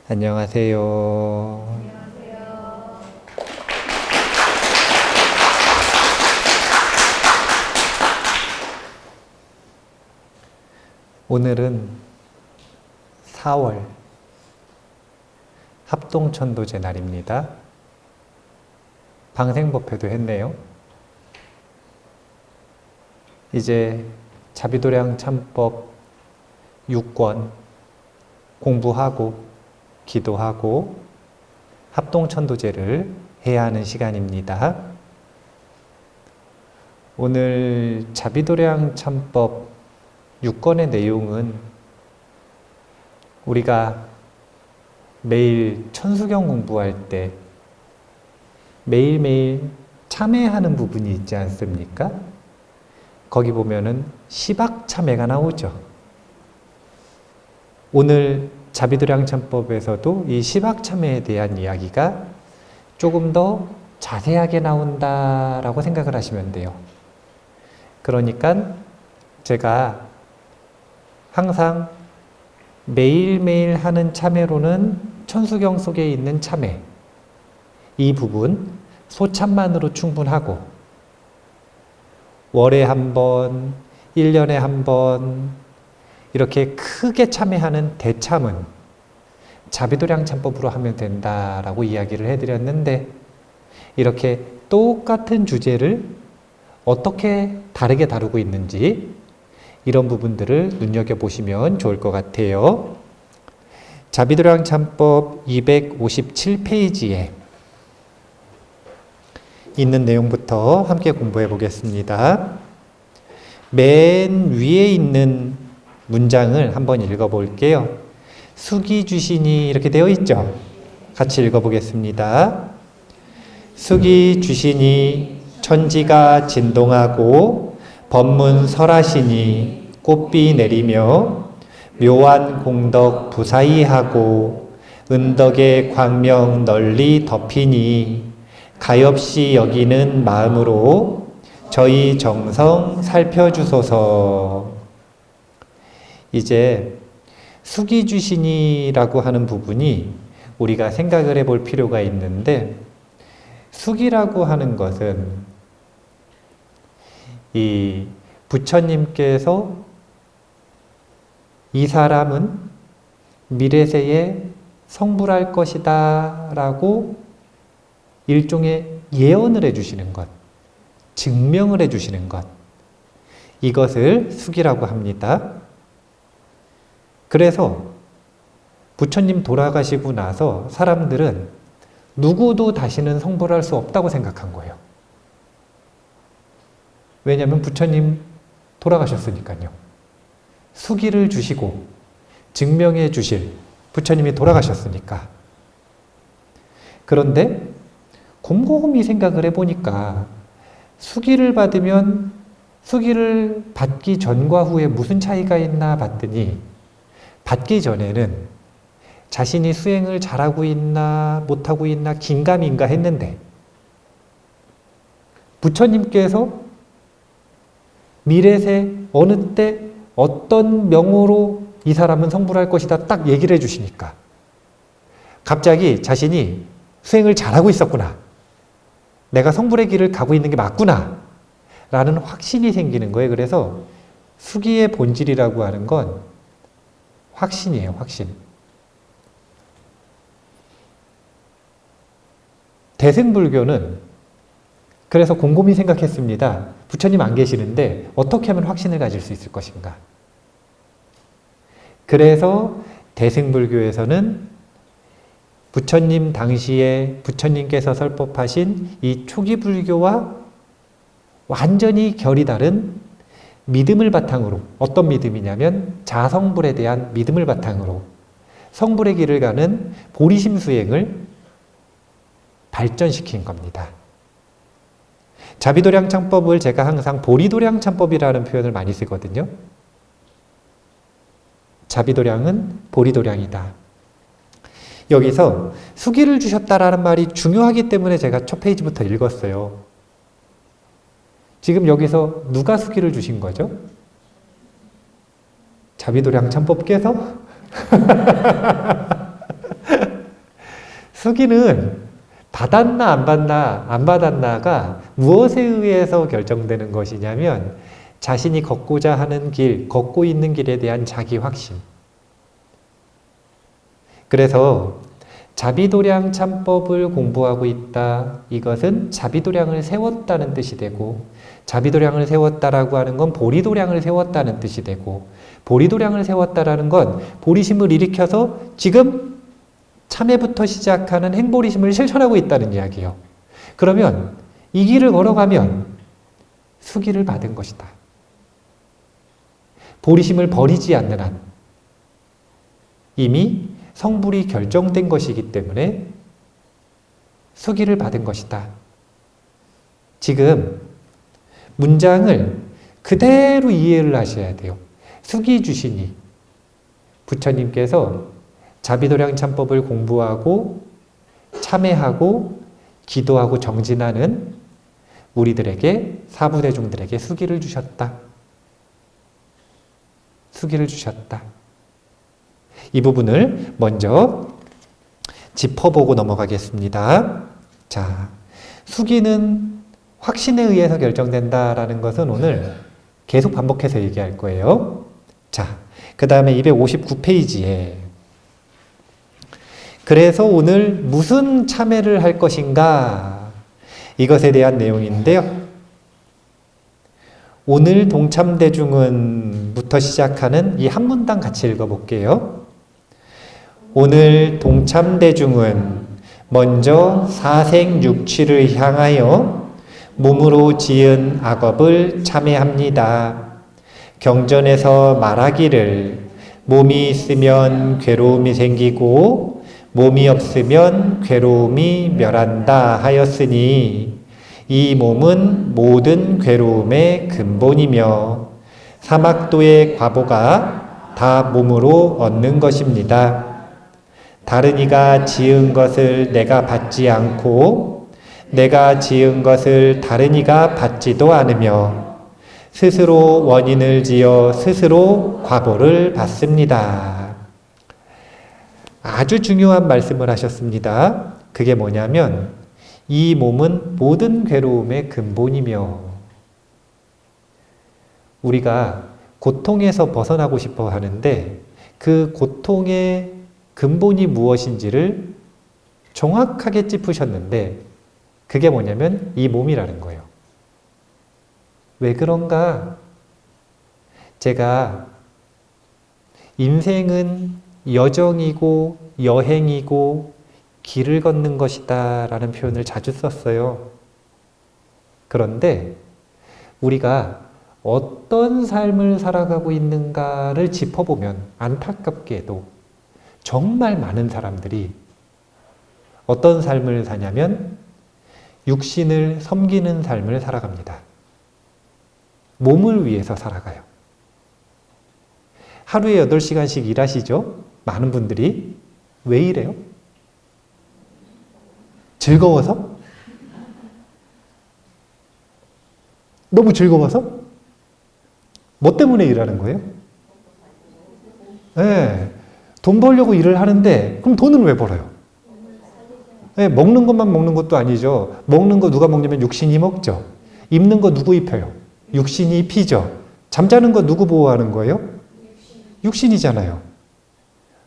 안녕하세요. 오늘은 4월 합동천도제 날입니다. 방생법회도 했네요. 이제 자비도량 참법 6권 공부하고 기도하고 합동천도제를 해야 하는 시간입니다. 오늘 자비도량 참법 6권의 내용은 우리가 매일 천수경 공부할 때 매일매일 참회하는 부분이 있지 않습니까? 거기 보면은 시박참회가 나오죠. 오늘 자비도량 참법에서도 이 시박참회에 대한 이야기가 조금 더 자세하게 나온다라고 생각을 하시면 돼요. 그러니까 제가 항상 매일매일 하는 참회로는 천수경 속에 있는 참회, 이 부분 소참만으로 충분하고 월에 한 번, 1년에 한 번 이렇게 크게 참회하는 대참은 자비도량 참법으로 하면 된다라고 이야기를 해드렸는데, 이렇게 똑같은 주제를 어떻게 다르게 다루고 있는지 이런 부분들을 눈여겨보시면 좋을 것 같아요. 자비도량 참법 257페이지에 있는 내용부터 함께 공부해 보겠습니다. 맨 위에 있는 문장을 한번 읽어볼게요. 수기 주시니 이렇게 되어 있죠? 같이 읽어보겠습니다. 수기 주시니 천지가 진동하고 법문 설하시니 꽃비 내리며 묘한 공덕 부사이하고 은덕의 광명 널리 덮이니 가엾이 여기는 마음으로 저희 정성 살펴주소서. 이제 수기주신이라고 하는 부분이 우리가 생각을 해볼 필요가 있는데, 수기라고 하는 것은 이 부처님께서 이 사람은 미래세에 성불할 것이다 라고 일종의 예언을 해주시는 것, 증명을 해주시는 것, 이것을 수기라고 합니다. 그래서 부처님 돌아가시고 나서 사람들은 누구도 다시는 성불할 수 없다고 생각한 거예요. 왜냐하면 부처님 돌아가셨으니까요. 수기를 주시고 증명해 주실 부처님이 돌아가셨으니까. 그런데 곰곰이 생각을 해보니까 수기를 받으면 수기를 받기 전과 후에 무슨 차이가 있나 봤더니, 받기 전에는 자신이 수행을 잘하고 있나 못하고 있나 긴가민가 했는데, 부처님께서 미래세 어느 때 어떤 명호로 이 사람은 성불할 것이다 딱 얘기를 해주시니까 갑자기 자신이 수행을 잘하고 있었구나, 내가 성불의 길을 가고 있는 게 맞구나 라는 확신이 생기는 거예요. 그래서 수기의 본질이라고 하는 건 확신이에요, 확신. 대승불교는 그래서 곰곰이 생각했습니다. 부처님 안 계시는데 어떻게 하면 확신을 가질 수 있을 것인가. 그래서 대승불교에서는 부처님 당시에 부처님께서 설법하신 이 초기 불교와 완전히 결이 다른 믿음을 바탕으로, 어떤 믿음이냐면 자성불에 대한 믿음을 바탕으로 성불의 길을 가는 보리심 수행을 발전시킨 겁니다. 자비도량 참법을 제가 항상 보리도량 참법이라는 표현을 많이 쓰거든요. 자비도량은 보리도량이다. 여기서 수기를 주셨다라는 말이 중요하기 때문에 제가 첫 페이지부터 읽었어요. 지금 여기서 누가 수기를 주신 거죠? 자비도량 참법께서 수기는 받았나 안 받았나가 무엇에 의해서 결정되는 것이냐면 자신이 걷고자 하는 길, 걷고 있는 길에 대한 자기 확신. 그래서 자비도량 참법을 공부하고 있다. 이것은 자비도량을 세웠다는 뜻이 되고, 자비도량을 세웠다라고 하는 건 보리도량을 세웠다는 뜻이 되고, 보리도량을 세웠다라는 건 보리심을 일으켜서 지금 참회부터 시작하는 행보리심을 실천하고 있다는 이야기예요. 그러면 이 길을 걸어가면 수기를 받은 것이다. 보리심을 버리지 않는 한 이미 성불이 결정된 것이기 때문에 수기를 받은 것이다. 지금 문장을 그대로 이해를 하셔야 돼요. 수기 주시니 부처님께서 자비도량 참법을 공부하고 참회하고 기도하고 정진하는 우리들에게, 사부대중들에게 수기를 주셨다. 수기를 주셨다. 이 부분을 먼저 짚어보고 넘어가겠습니다. 자, 수기는 확신에 의해서 결정된다라는 것은 오늘 계속 반복해서 얘기할 거예요. 자, 그 다음에 259페이지에 그래서 오늘 무슨 참회를 할 것인가? 이것에 대한 내용인데요. 오늘 동참대중은 부터 시작하는 이 한 문단 같이 읽어볼게요. 오늘 동참대중은 먼저 사생육취를 향하여 몸으로 지은 악업을 참회합니다. 경전에서 말하기를 몸이 있으면 괴로움이 생기고 몸이 없으면 괴로움이 멸한다 하였으니 이 몸은 모든 괴로움의 근본이며 사막도의 과보가 다 몸으로 얻는 것입니다. 다른 이가 지은 것을 내가 받지 않고 내가 지은 것을 다른 이가 받지도 않으며 스스로 원인을 지어 스스로 과보를 받습니다. 아주 중요한 말씀을 하셨습니다. 그게 뭐냐면 이 몸은 모든 괴로움의 근본이며, 우리가 고통에서 벗어나고 싶어 하는데 그 고통의 근본이 무엇인지를 정확하게 짚으셨는데 그게 뭐냐면 이 몸이라는 거예요. 왜 그런가? 제가 인생은 여정이고 여행이고 길을 걷는 것이다 라는 표현을 자주 썼어요. 그런데 우리가 어떤 삶을 살아가고 있는가를 짚어보면 안타깝게도 정말 많은 사람들이 어떤 삶을 사냐면 육신을 섬기는 삶을 살아갑니다. 몸을 위해서 살아가요. 하루에 8시간씩 일하시죠? 많은 분들이. 왜 이래요? 즐거워서? 너무 즐거워서? 뭐 때문에 일하는 거예요? 네, 돈 벌려고 일을 하는데 그럼 돈은 왜 벌어요? 네, 먹는 것만 먹는 것도 아니죠. 먹는 거 누가 먹냐면 육신이 먹죠. 입는 거 누구 입혀요? 육신이 입히죠. 잠자는 거 누구 보호하는 거예요? 육신이잖아요.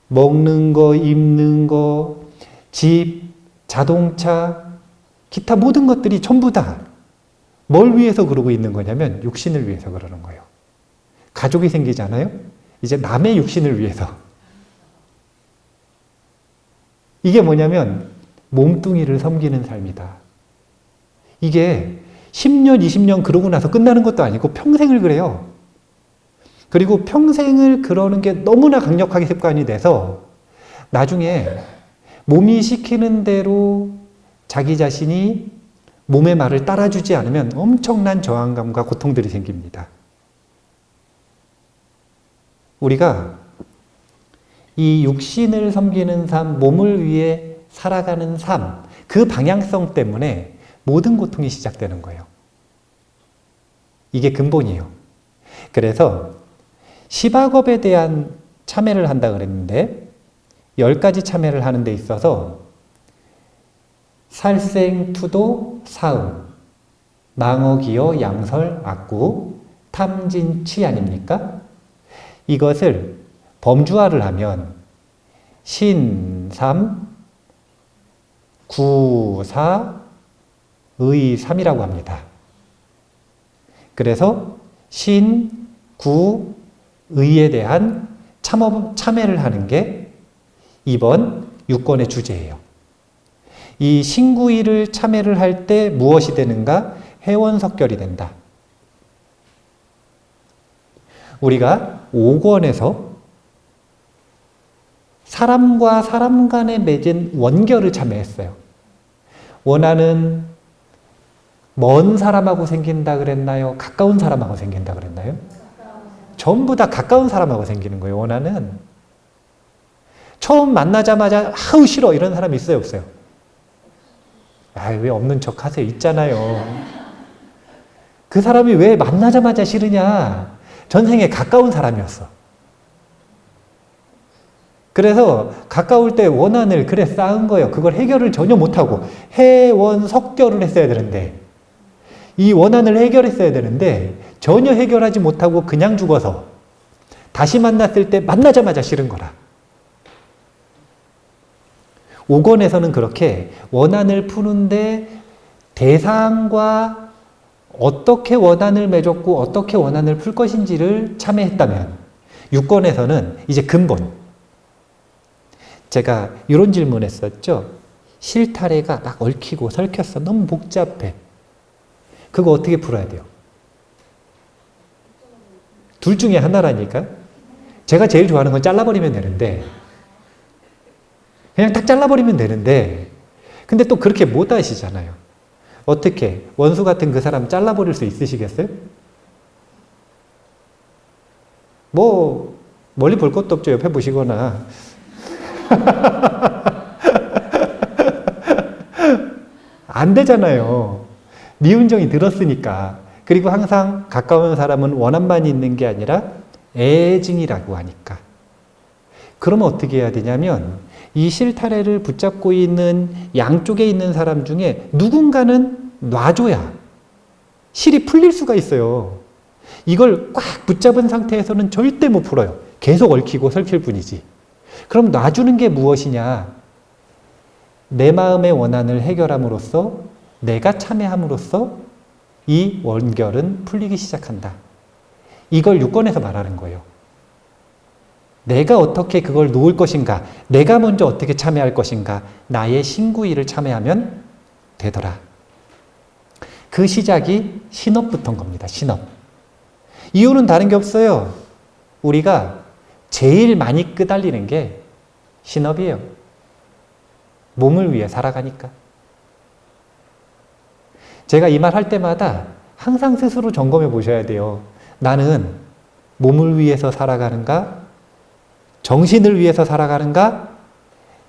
먹는 거, 입는 거, 집, 자동차, 기타 모든 것들이 전부 다 뭘 위해서 그러고 있는 거냐면 육신을 위해서 그러는 거예요. 가족이 생기잖아요. 이제 남의 육신을 위해서. 이게 뭐냐면 몸뚱이를 섬기는 삶이다. 이게 10년, 20년 그러고 나서 끝나는 것도 아니고 평생을 그래요. 그리고 평생을 그러는 게 너무나 강력하게 습관이 돼서 나중에 몸이 시키는 대로 자기 자신이 몸의 말을 따라주지 않으면 엄청난 저항감과 고통들이 생깁니다. 우리가 이 육신을 섬기는 삶, 몸을 위해 살아가는 삶, 그 방향성 때문에 모든 고통이 시작되는 거예요. 이게 근본이에요. 그래서 시박업에 대한 참회를 한다 그랬는데 10가지 참회를 하는 데 있어서 살생, 투도, 사음, 망어, 기어, 양설, 악구, 탐진, 치 아닙니까? 이것을 범주화를 하면 신, 삼, 구, 사, 의, 삼이라고 합니다. 그래서 신, 구, 의에 대한 참회를 하는 게 이번 6권의 주제예요. 이 신구의를 참회를 할 때 무엇이 되는가? 해원석결이 된다. 우리가 5권에서 사람과 사람 간에 맺은 원결을 참회했어요. 원하는 먼 사람하고 생긴다 그랬나요? 가까운 사람하고 생긴다 그랬나요? 전부 다 가까운 사람하고 생기는 거예요, 원하는. 처음 만나자마자 아우 싫어 이런 사람 있어요, 없어요? 아, 왜 없는 척 하세요? 있잖아요. 그 사람이 왜 만나자마자 싫으냐? 전생에 가까운 사람이었어. 그래서 가까울 때 원한을 그래 쌓은 거예요. 그걸 해결을 전혀 못하고 해원석결을 했어야 되는데 이 원한을 해결했어야 되는데 전혀 해결하지 못하고 그냥 죽어서 다시 만났을 때 만나자마자 싫은 거라. 5권에서는 그렇게 원한을 푸는데 대상과 어떻게 원한을 맺었고 어떻게 원한을 풀 것인지를 참회했다면 6권에서는 이제 근본. 제가 이런 질문 했었죠. 실타래가 막 얽히고 설켰어. 너무 복잡해. 그거 어떻게 풀어야 돼요? 둘 중에 하나라니까. 제가 제일 좋아하는 건 잘라버리면 되는데 그냥 딱 잘라버리면 되는데 근데 또 그렇게 못 하시잖아요. 어떻게? 원수 같은 그 사람 잘라버릴 수 있으시겠어요? 뭐 멀리 볼 것도 없죠. 옆에 보시거나. 안 되잖아요. 미운정이 들었으니까. 그리고 항상 가까운 사람은 원한만 있는 게 아니라 애증이라고 하니까. 그러면 어떻게 해야 되냐면 이 실타래를 붙잡고 있는 양쪽에 있는 사람 중에 누군가는 놔줘야 실이 풀릴 수가 있어요. 이걸 꽉 붙잡은 상태에서는 절대 못 풀어요. 계속 얽히고 설킬 뿐이지. 그럼 놔주는 게 무엇이냐? 내 마음의 원한을 해결함으로써 내가 참회함으로써 이 원결은 풀리기 시작한다. 이걸 6권에서 말하는 거예요. 내가 어떻게 그걸 놓을 것인가? 내가 먼저 어떻게 참회할 것인가? 나의 신구의를 참회하면 되더라. 그 시작이 신업부터인 겁니다. 신업. 이유는 다른 게 없어요. 우리가 제일 많이 끄달리는 게 신업이에요. 몸을 위해 살아가니까. 제가 이 말 할 때마다 항상 스스로 점검해 보셔야 돼요. 나는 몸을 위해서 살아가는가? 정신을 위해서 살아가는가?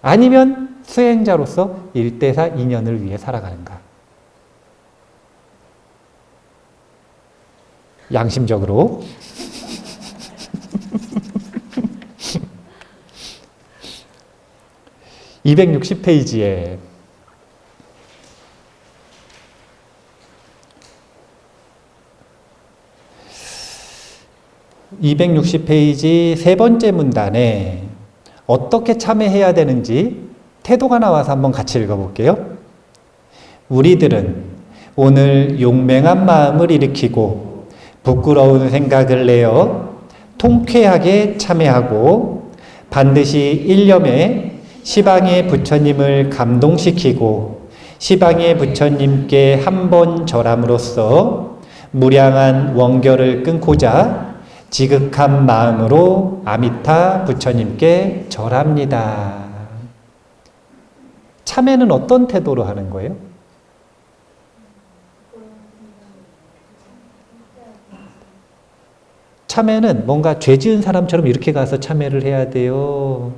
아니면 수행자로서 일대사 인연을 위해 살아가는가? 양심적으로 260페이지에 260페이지 세 번째 문단에 어떻게 참회해야 되는지 태도가 나와서 한번 같이 읽어볼게요. 우리들은 오늘 용맹한 마음을 일으키고 부끄러운 생각을 내어 통쾌하게 참회하고 반드시 일념에 시방의 부처님을 감동시키고 시방의 부처님께 한 번 절함으로써 무량한 원결을 끊고자 지극한 마음으로 아미타 부처님께 절합니다. 참회는 어떤 태도로 하는 거예요? 참회는 뭔가 죄 지은 사람처럼 이렇게 가서 참회를 해야 돼요.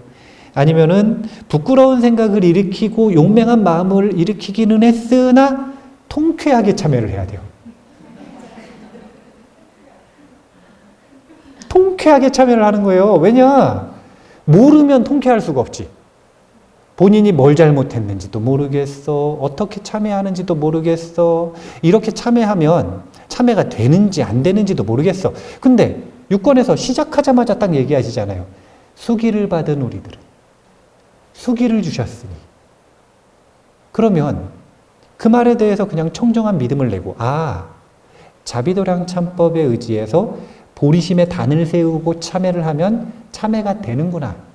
아니면은 부끄러운 생각을 일으키고 용맹한 마음을 일으키기는 했으나 통쾌하게 참회를 해야 돼요. 통쾌하게 참여를 하는 거예요. 왜냐? 모르면 통쾌할 수가 없지. 본인이 뭘 잘못했는지도 모르겠어. 어떻게 참회하는지도 모르겠어. 이렇게 참회하면 참회가 되는지 안 되는지도 모르겠어. 근데 6권에서 시작하자마자 딱 얘기하시잖아요. 수기를 받은 우리들은 수기를 주셨으니. 그러면 그 말에 대해서 그냥 청정한 믿음을 내고, 자비도량 참법에 의지해서 보리심에 단을 세우고 참회를 하면 참회가 되는구나.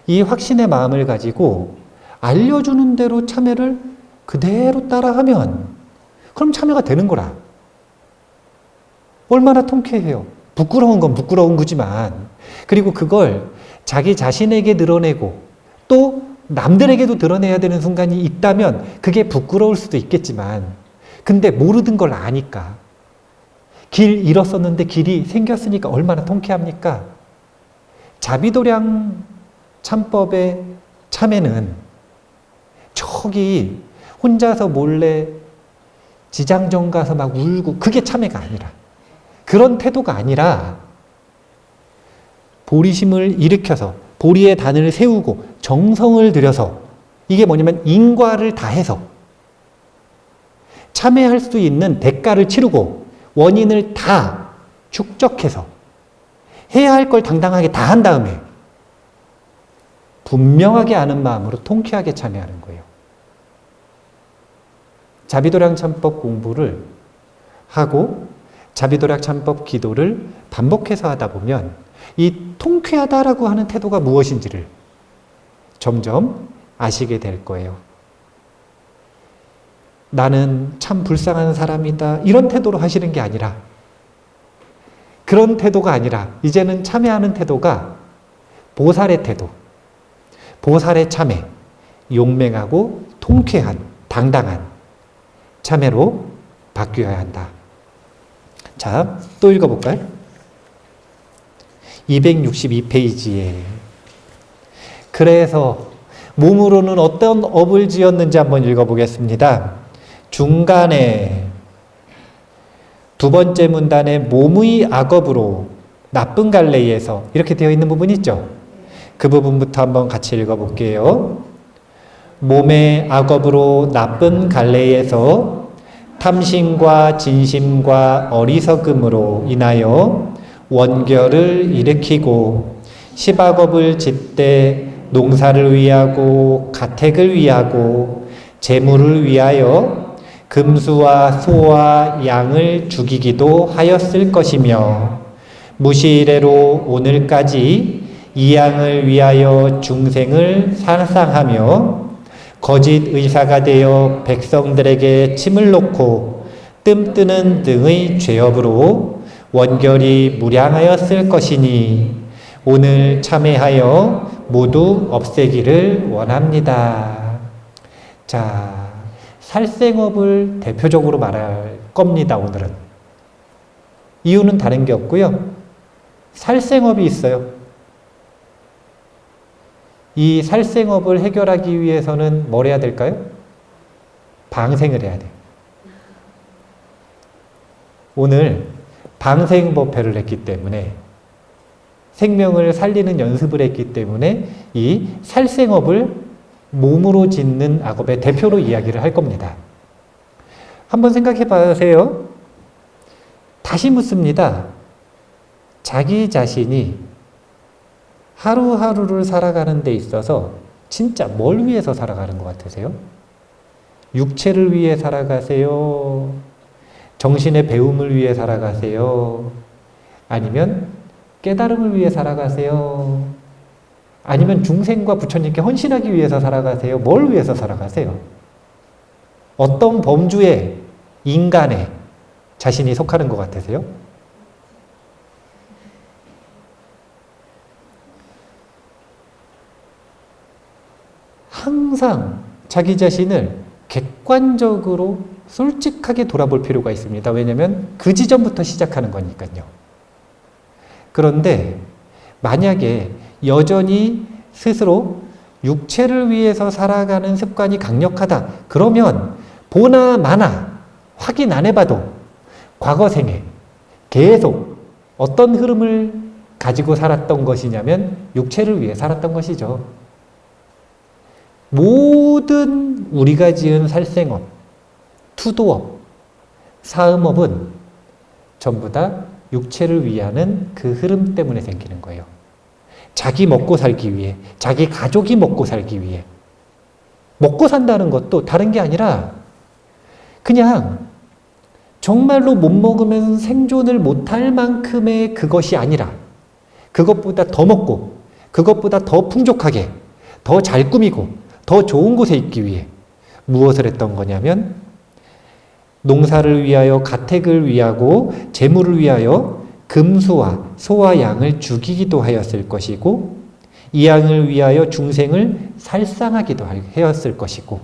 이 확신의 마음을 가지고 알려주는 대로 참회를 그대로 따라하면 그럼 참회가 되는 거라. 얼마나 통쾌해요. 부끄러운 건 부끄러운 거지만, 그리고 그걸 자기 자신에게 드러내고 또 남들에게도 드러내야 되는 순간이 있다면 그게 부끄러울 수도 있겠지만, 근데 모르던 걸 아니까, 길 잃었었는데 길이 생겼으니까 얼마나 통쾌합니까? 자비도량 참법의 참회는 저기 혼자서 몰래 지장정 가서 막 울고 그게 참회가 아니라, 그런 태도가 아니라 보리심을 일으켜서 보리의 단을 세우고 정성을 들여서, 이게 뭐냐면 인과를 다해서 참회할 수 있는 대가를 치르고 원인을 다 축적해서 해야 할 걸 당당하게 다 한 다음에 분명하게 아는 마음으로 통쾌하게 참여하는 거예요. 자비도량 참법 공부를 하고 자비도량 참법 기도를 반복해서 하다 보면 이 통쾌하다라고 하는 태도가 무엇인지를 점점 아시게 될 거예요. 나는 참 불쌍한 사람이다, 이런 태도로 하시는 게 아니라, 그런 태도가 아니라 이제는 참여하는 태도가 보살의 태도, 보살의 참회, 용맹하고 통쾌한 당당한 참회로 바뀌어야 한다. 자, 또 읽어볼까요? 262페이지에 그래서 몸으로는 어떤 업을 지었는지 한번 읽어보겠습니다. 중간에 두 번째 문단에 몸의 악업으로 나쁜 갈래에서 이렇게 되어 있는 부분 있죠? 그 부분부터 한번 같이 읽어볼게요. 몸의 악업으로 나쁜 갈래에서 탐심과 진심과 어리석음으로 인하여 원결을 일으키고 십악업을 짓되 농사를 위하고 가택을 위하고 재물을 위하여 금수와 소와 양을 죽이기도 하였을 것이며, 무시이래로 오늘까지 이 양을 위하여 중생을 살상하며 거짓 의사가 되어 백성들에게 침을 놓고 뜸뜨는 등의 죄업으로 원결이 무량하였을 것이니 오늘 참회하여 모두 없애기를 원합니다. 자, 살생업을 대표적으로 말할 겁니다, 오늘은. 이유는 다른 게 없고요. 살생업이 있어요. 이 살생업을 해결하기 위해서는 뭘 해야 될까요? 방생을 해야 돼요. 오늘 방생법회를 했기 때문에, 생명을 살리는 연습을 했기 때문에 이 살생업을 몸으로 짓는 악업의 대표로 이야기를 할 겁니다. 한번 생각해 보세요. 다시 묻습니다. 자기 자신이 하루하루를 살아가는 데 있어서 진짜 뭘 위해서 살아가는 것 같으세요? 육체를 위해 살아가세요? 정신의 배움을 위해 살아가세요? 아니면 깨달음을 위해 살아가세요? 아니면 중생과 부처님께 헌신하기 위해서 살아가세요? 뭘 위해서 살아가세요? 어떤 범주의 인간에 자신이 속하는 것 같으세요? 항상 자기 자신을 객관적으로 솔직하게 돌아볼 필요가 있습니다. 왜냐하면 그 지점부터 시작하는 거니까요. 그런데 만약에 여전히 스스로 육체를 위해서 살아가는 습관이 강력하다, 그러면 보나 마나 확인 안 해봐도 과거 생에 계속 어떤 흐름을 가지고 살았던 것이냐면 육체를 위해 살았던 것이죠. 모든 우리가 지은 살생업, 투도업, 사음업은 전부 다 육체를 위하는 그 흐름 때문에 생기는 거예요. 자기 먹고 살기 위해, 자기 가족이 먹고 살기 위해. 먹고 산다는 것도 다른 게 아니라 그냥 정말로 못 먹으면 생존을 못할 만큼의 그것이 아니라 그것보다 더 먹고 그것보다 더 풍족하게 더 잘 꾸미고 더 좋은 곳에 있기 위해 무엇을 했던 거냐면 농사를 위하여 가택을 위하고 재물을 위하여 금수와 소와 양을 죽이기도 하였을 것이고 이 양을 위하여 중생을 살상하기도 하였을 것이고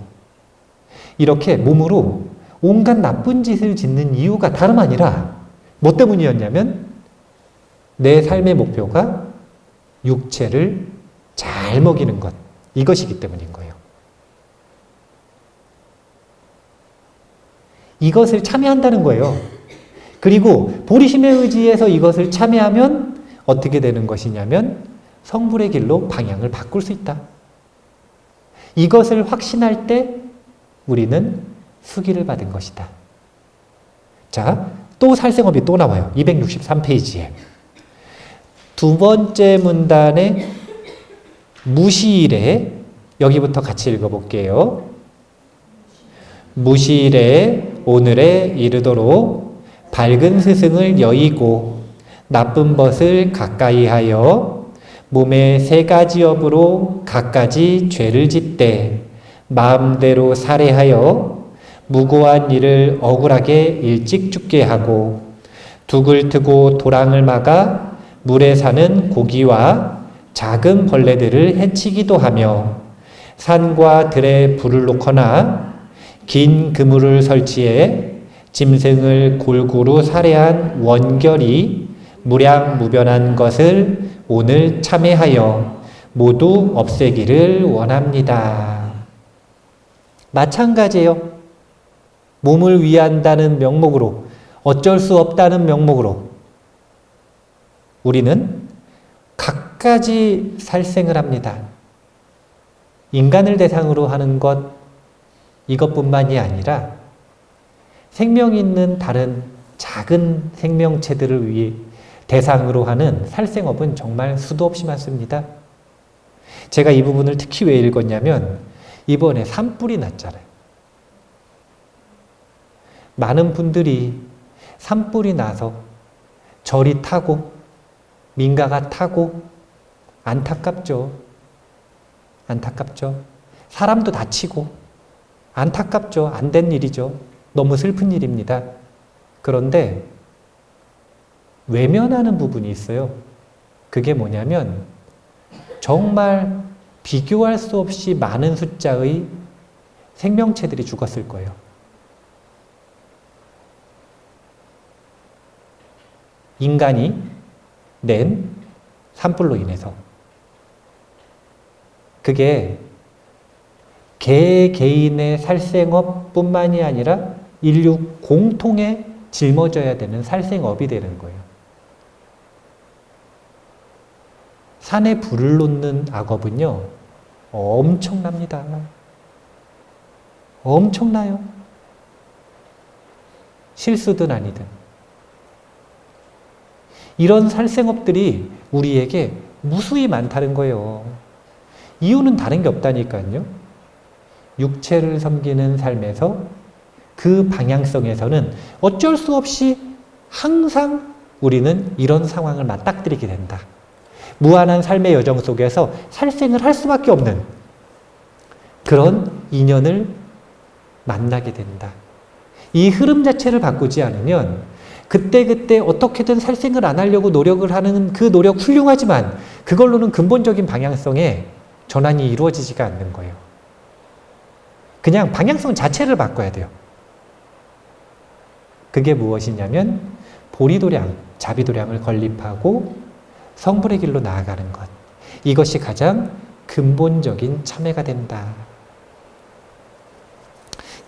이렇게 몸으로 온갖 나쁜 짓을 짓는 이유가 다름 아니라 뭐 때문이었냐면 내 삶의 목표가 육체를 잘 먹이는 것 이것이기 때문인 거예요. 이것을 참여한다는 거예요. 그리고 보리심의 의지에서 이것을 참여하면 어떻게 되는 것이냐면 성불의 길로 방향을 바꿀 수 있다. 이것을 확신할 때 우리는 수기를 받은 것이다. 자, 또 살생업이 또 나와요. 263페이지에. 두 번째 문단의 무시일에 여기부터 같이 읽어볼게요. 무시일에 오늘에 이르도록 밝은 스승을 여의고 나쁜 벗을 가까이 하여 몸의 세 가지 업으로 갖가지 죄를 짓되 마음대로 살해하여 무고한 일을 억울하게 일찍 죽게 하고 둑을 트고 도랑을 막아 물에 사는 고기와 작은 벌레들을 해치기도 하며 산과 들에 불을 놓거나 긴 그물을 설치해 짐승을 골고루 살해한 원결이 무량무변한 것을 오늘 참회하여 모두 없애기를 원합니다. 마찬가지예요. 몸을 위한다는 명목으로 어쩔 수 없다는 명목으로 우리는 갖가지 살생을 합니다. 인간을 대상으로 하는 것 이것뿐만이 아니라 생명 있는 다른 작은 생명체들을 위해 대상으로 하는 살생업은 정말 수도 없이 많습니다. 제가 이 부분을 특히 왜 읽었냐면 이번에 산불이 났잖아요. 많은 분들이 산불이 나서 절이 타고 민가가 타고 안타깝죠. 안타깝죠. 사람도 다치고 안타깝죠. 안 된 일이죠. 너무 슬픈 일입니다. 그런데 외면하는 부분이 있어요. 그게 뭐냐면 정말 비교할 수 없이 많은 숫자의 생명체들이 죽었을 거예요. 인간이 낸 산불로 인해서. 그게 개개인의 살생업뿐만이 아니라 인류 공통에 짊어져야 되는 살생업이 되는 거예요. 산에 불을 놓는 악업은요, 엄청납니다. 엄청나요. 실수든 아니든. 이런 살생업들이 우리에게 무수히 많다는 거예요. 이유는 다른 게 없다니까요. 육체를 섬기는 삶에서 그 방향성에서는 어쩔 수 없이 항상 우리는 이런 상황을 맞닥뜨리게 된다. 무한한 삶의 여정 속에서 살생을 할 수밖에 없는 그런 인연을 만나게 된다. 이 흐름 자체를 바꾸지 않으면 그때그때 어떻게든 살생을 안 하려고 노력을 하는 그 노력 훌륭하지만 그걸로는 근본적인 방향성에 전환이 이루어지지가 않는 거예요. 그냥 방향성 자체를 바꿔야 돼요. 그게 무엇이냐면 보리도량, 자비도량을 건립하고 성불의 길로 나아가는 것. 이것이 가장 근본적인 참회가 된다.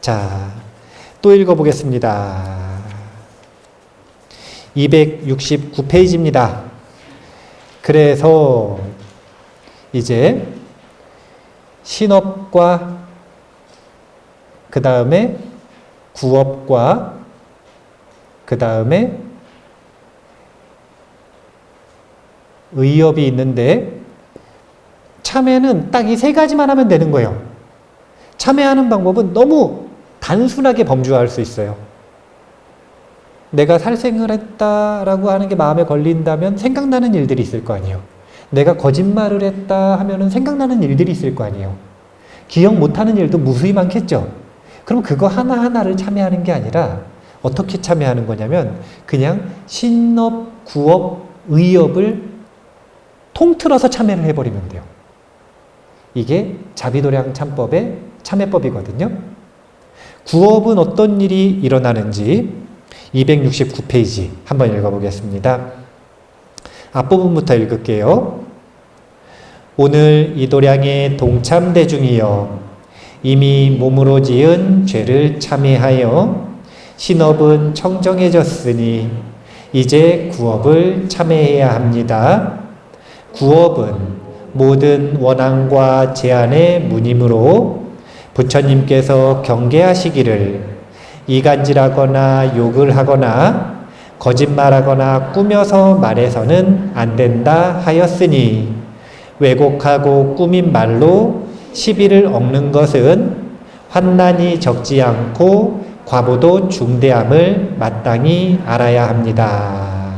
자, 또 읽어보겠습니다. 269페이지입니다. 그래서 이제 신업과 그 다음에 구업과 그 다음에 의업이 있는데 참회는 딱 이 세 가지만 하면 되는 거예요. 참회하는 방법은 너무 단순하게 범주화할 수 있어요. 내가 살생을 했다라고 하는 게 마음에 걸린다면 생각나는 일들이 있을 거 아니에요. 내가 거짓말을 했다 하면은 생각나는 일들이 있을 거 아니에요. 기억 못하는 일도 무수히 많겠죠. 그럼 그거 하나하나를 참여하는 게 아니라 어떻게 참여하는 거냐면 그냥 신업, 구업, 의업을 통틀어서 참여를 해버리면 돼요. 이게 자비도량 참법의 참회법이거든요. 구업은 어떤 일이 일어나는지 269페이지 한번 읽어보겠습니다. 앞부분부터 읽을게요. 오늘 이 도량의 동참대중이여 이미 몸으로 지은 죄를 참회하여 신업은 청정해졌으니 이제 구업을 참회해야 합니다. 구업은 모든 원한과 제한의 무님으로 부처님께서 경계하시기를 이간질하거나 욕을 하거나 거짓말하거나 꾸며서 말해서는 안 된다 하였으니 왜곡하고 꾸민 말로 시비를 얻는 것은 환난이 적지 않고 과보도 중대함을 마땅히 알아야 합니다.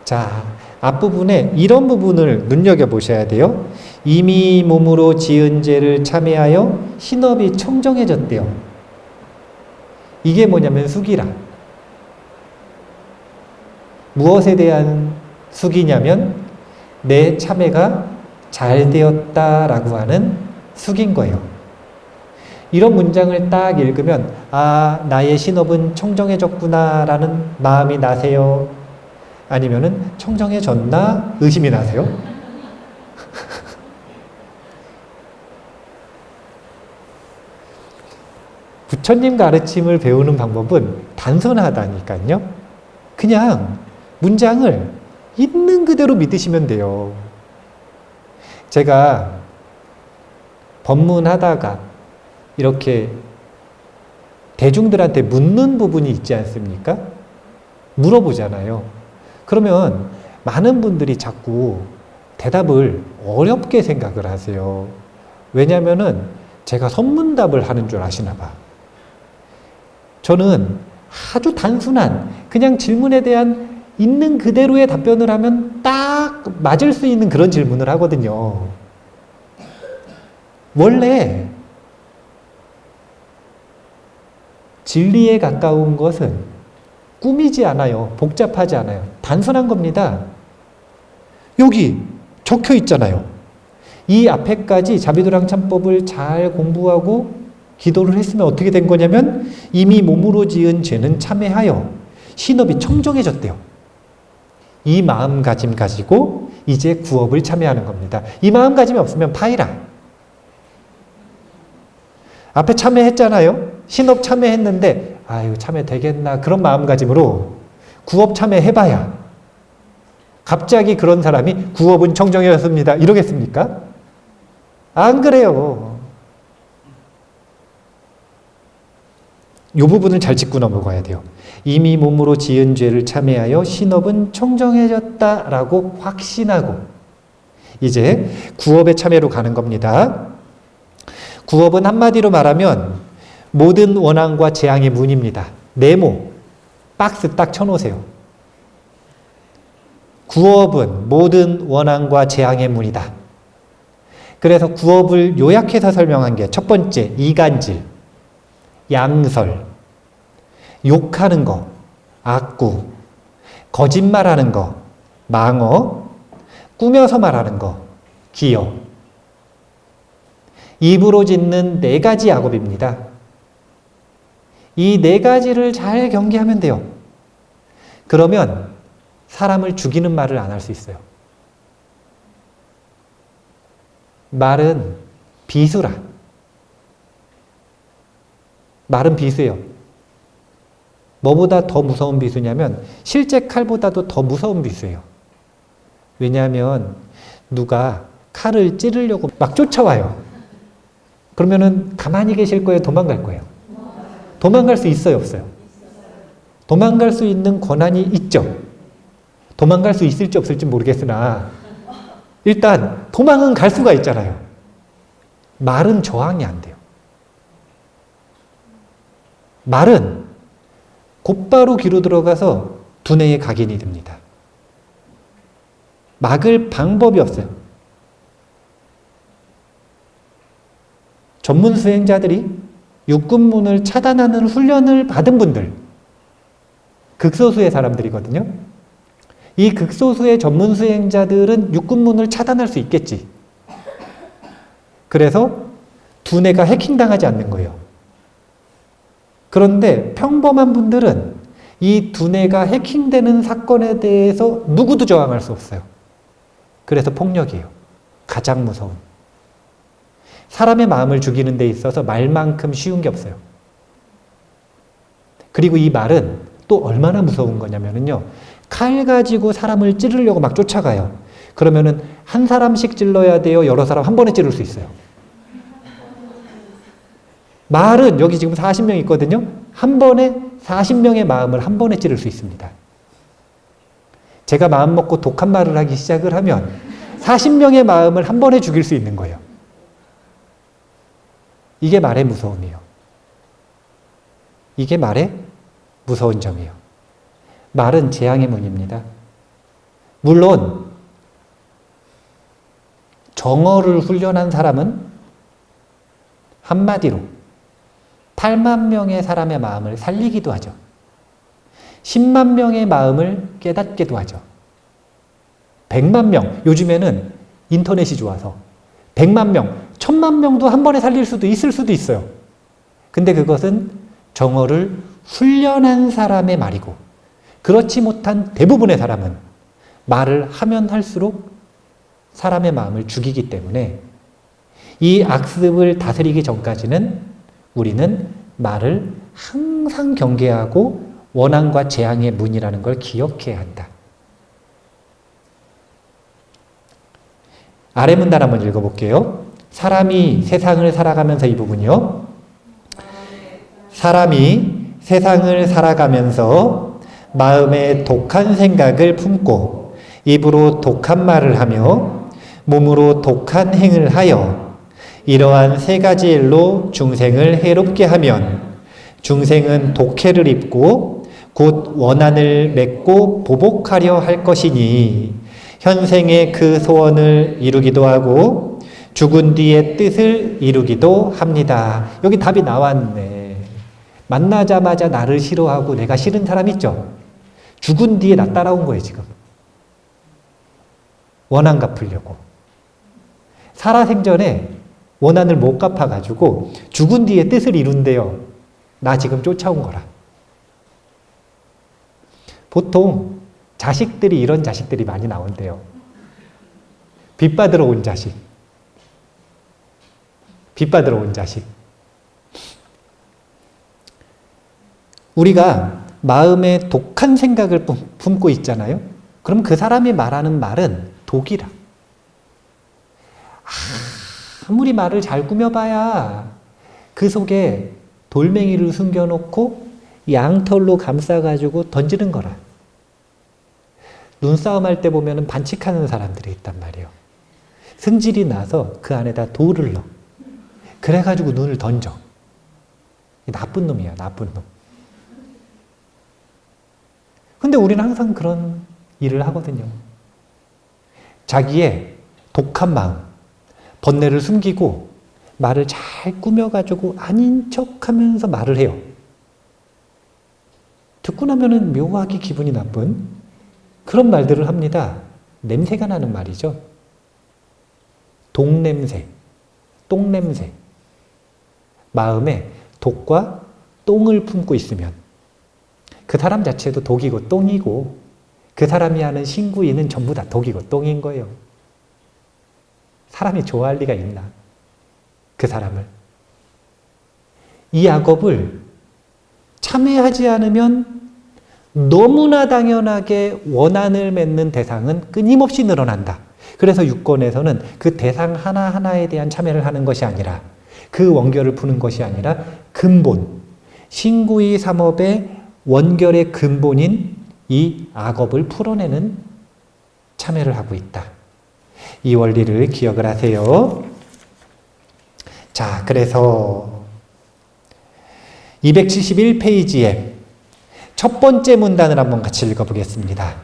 자, 앞부분에 이런 부분을 눈여겨보셔야 돼요. 이미 몸으로 지은 죄를 참회하여 신업이 청정해졌대요. 이게 뭐냐면 숙이라. 무엇에 대한 숙이냐면 내 참회가 잘 되었다라고 하는 숙인 거예요. 이런 문장을 딱 읽으면 아, 나의 신업은 청정해졌구나라는 마음이 나세요? 아니면은 청정해졌나? 의심이 나세요? 부처님 가르침을 배우는 방법은 단순하다니까요. 그냥 문장을 있는 그대로 믿으시면 돼요. 제가 법문하다가 이렇게 대중들한테 묻는 부분이 있지 않습니까? 물어보잖아요. 그러면 많은 분들이 자꾸 대답을 어렵게 생각을 하세요. 왜냐면은 제가 선문답을 하는 줄 아시나 봐. 저는 아주 단순한 그냥 질문에 대한 있는 그대로의 답변을 하면 딱 맞을 수 있는 그런 질문을 하거든요. 원래 진리에 가까운 것은 꾸미지 않아요. 복잡하지 않아요. 단순한 겁니다. 여기 적혀 있잖아요. 이 앞에까지 자비도량 참법을 잘 공부하고 기도를 했으면 어떻게 된 거냐면 이미 몸으로 지은 죄는 참회하여 신업이 청정해졌대요. 이 마음가짐 가지고 이제 구업을 참회하는 겁니다. 이 마음가짐이 없으면 파이라. 앞에 참회했잖아요. 신업 참회했는데 아유 참회 되겠나 그런 마음가짐으로 구업 참회해봐야 갑자기 그런 사람이 구업은 청정해졌습니다 이러겠습니까? 안 그래요. 이 부분을 잘 짚고 넘어가야 돼요. 이미 몸으로 지은 죄를 참회하여 신업은 청정해졌다라고 확신하고 이제 구업의 참회로 가는 겁니다. 구업은 한마디로 말하면 모든 원한과 재앙의 문입니다. 네모, 박스 딱 쳐놓으세요. 구업은 모든 원한과 재앙의 문이다. 그래서 구업을 요약해서 설명한 게 첫 번째, 이간질, 양설, 욕하는 거, 악구, 거짓말하는 거, 망어, 꾸며서 말하는 거, 기여. 입으로 짓는 네 가지 악업입니다. 이 네 가지를 잘 경계하면 돼요. 그러면 사람을 죽이는 말을 안 할 수 있어요. 말은 비수라. 말은 비수예요. 뭐보다 더 무서운 비수냐면 실제 칼보다도 더 무서운 비수예요. 왜냐하면 누가 칼을 찌르려고 막 쫓아와요. 그러면은 가만히 계실 거예요? 도망갈 거예요? 도망갈 수 있어요? 없어요? 도망갈 수 있는 권한이 있죠. 도망갈 수 있을지 없을지 모르겠으나 일단 도망은 갈 수가 있잖아요. 말은 저항이 안 돼요. 말은 곧바로 귀로 들어가서 두뇌에 각인이 됩니다. 막을 방법이 없어요. 전문 수행자들이 육군문을 차단하는 훈련을 받은 분들, 극소수의 사람들이거든요. 이 극소수의 전문 수행자들은 육군문을 차단할 수 있겠지. 그래서 두뇌가 해킹당하지 않는 거예요. 그런데 평범한 분들은 이 두뇌가 해킹되는 사건에 대해서 누구도 저항할 수 없어요. 그래서 폭력이에요. 가장 무서운. 사람의 마음을 죽이는 데 있어서 말만큼 쉬운 게 없어요. 그리고 이 말은 또 얼마나 무서운 거냐면요. 칼 가지고 사람을 찌르려고 막 쫓아가요. 그러면은 한 사람씩 찔러야 돼요? 여러 사람 한 번에 찌를 수 있어요? 말은 여기 지금 40명 있거든요. 한 번에 40명의 마음을 한 번에 찌를 수 있습니다. 제가 마음 먹고 독한 말을 하기 시작을 하면 40명의 마음을 한 번에 죽일 수 있는 거예요. 이게 말의 무서움이에요. 이게 말의 무서운 점이에요. 말은 재앙의 문입니다. 물론 정어를 훈련한 사람은 한마디로 8만 명의 사람의 마음을 살리기도 하죠. 10만 명의 마음을 깨닫게도 하죠. 100만 명, 요즘에는 인터넷이 좋아서 100만 명, 1000만 명도 한 번에 살릴 수도 있을 수도 있어요. 근데 그것은 정어를 훈련한 사람의 말이고, 그렇지 못한 대부분의 사람은 말을 하면 할수록 사람의 마음을 죽이기 때문에 이 악습을 다스리기 전까지는 우리는 말을 항상 경계하고 원한과 재앙의 문이라는 걸 기억해야 한다. 아래 문단 한번 읽어볼게요. 사람이 세상을 살아가면서 이 부분이요. 사람이 세상을 살아가면서 마음에 독한 생각을 품고 입으로 독한 말을 하며 몸으로 독한 행을 하여 이러한 세 가지 일로 중생을 해롭게 하면 중생은 독해를 입고 곧 원한을 맺고 보복하려 할 것이니 현생의 그 소원을 이루기도 하고 죽은 뒤의 뜻을 이루기도 합니다. 여기 답이 나왔네. 만나자마자 나를 싫어하고 내가 싫은 사람 있죠? 죽은 뒤에 나 따라온 거예요, 지금. 원한 갚으려고. 살아생전에 원한을 못 갚아가지고 죽은 뒤에 뜻을 이룬대요. 나 지금 쫓아온 거라. 보통 자식들이 이런 자식들이 많이 나온대요. 빚 받으러 온 자식. 빚 받으러 온 자식. 우리가 마음에 독한 생각을 품고 있잖아요. 그럼 그 사람이 말하는 말은 독이라. 아무리 말을 잘 꾸며봐야 그 속에 돌멩이를 숨겨놓고 양털로 감싸가지고 던지는 거라. 눈싸움 할 때 보면 반칙하는 사람들이 있단 말이에요. 승질이 나서 그 안에다 돌을 넣어. 그래가지고 눈을 던져. 나쁜 놈이야, 나쁜 놈. 근데 우리는 항상 그런 일을 하거든요. 자기의 독한 마음, 번뇌를 숨기고 말을 잘 꾸며가지고 아닌 척하면서 말을 해요. 듣고 나면은 묘하게 기분이 나쁜 그런 말들을 합니다. 냄새가 나는 말이죠. 독냄새, 똥냄새. 마음에 독과 똥을 품고 있으면 그 사람 자체도 독이고 똥이고 그 사람이 하는 신구인은 전부 다 독이고 똥인 거예요. 사람이 좋아할 리가 있나? 그 사람을. 이 악업을 참회하지 않으면 너무나 당연하게 원한을 맺는 대상은 끊임없이 늘어난다. 그래서 유권에서는 그 대상 하나하나에 대한 참여를 하는 것이 아니라 그 원결을 푸는 것이 아니라 근본, 신구이 삼업의 원결의 근본인 이 악업을 풀어내는 참여를 하고 있다. 이 원리를 기억을 하세요. 자, 그래서 271페이지에 첫 번째 문단을 한번 같이 읽어보겠습니다.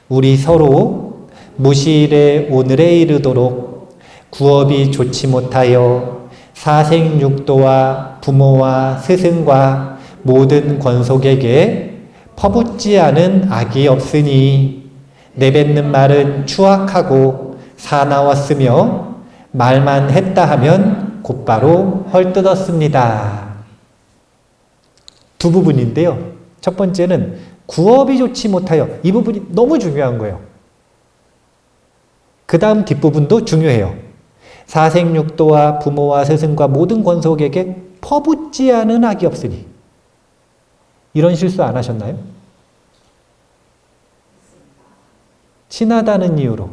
우리 서로 무실의 오늘에 이르도록 구업이 좋지 못하여 사생육도와 부모와 스승과 모든 권속에게 퍼붓지 않은 악이 없으니 내뱉는 말은 추악하고 사나웠으며 말만 했다 하면 곧바로 헐뜯었습니다. 두 부분인데요. 첫 번째는 구업이 좋지 못하여, 이 부분이 너무 중요한 거예요. 그 다음 뒷부분도 중요해요. 사생육도와 부모와 스승과 모든 권속에게 퍼붓지 않은 악이 없으니. 이런 실수 안 하셨나요? 친하다는 이유로,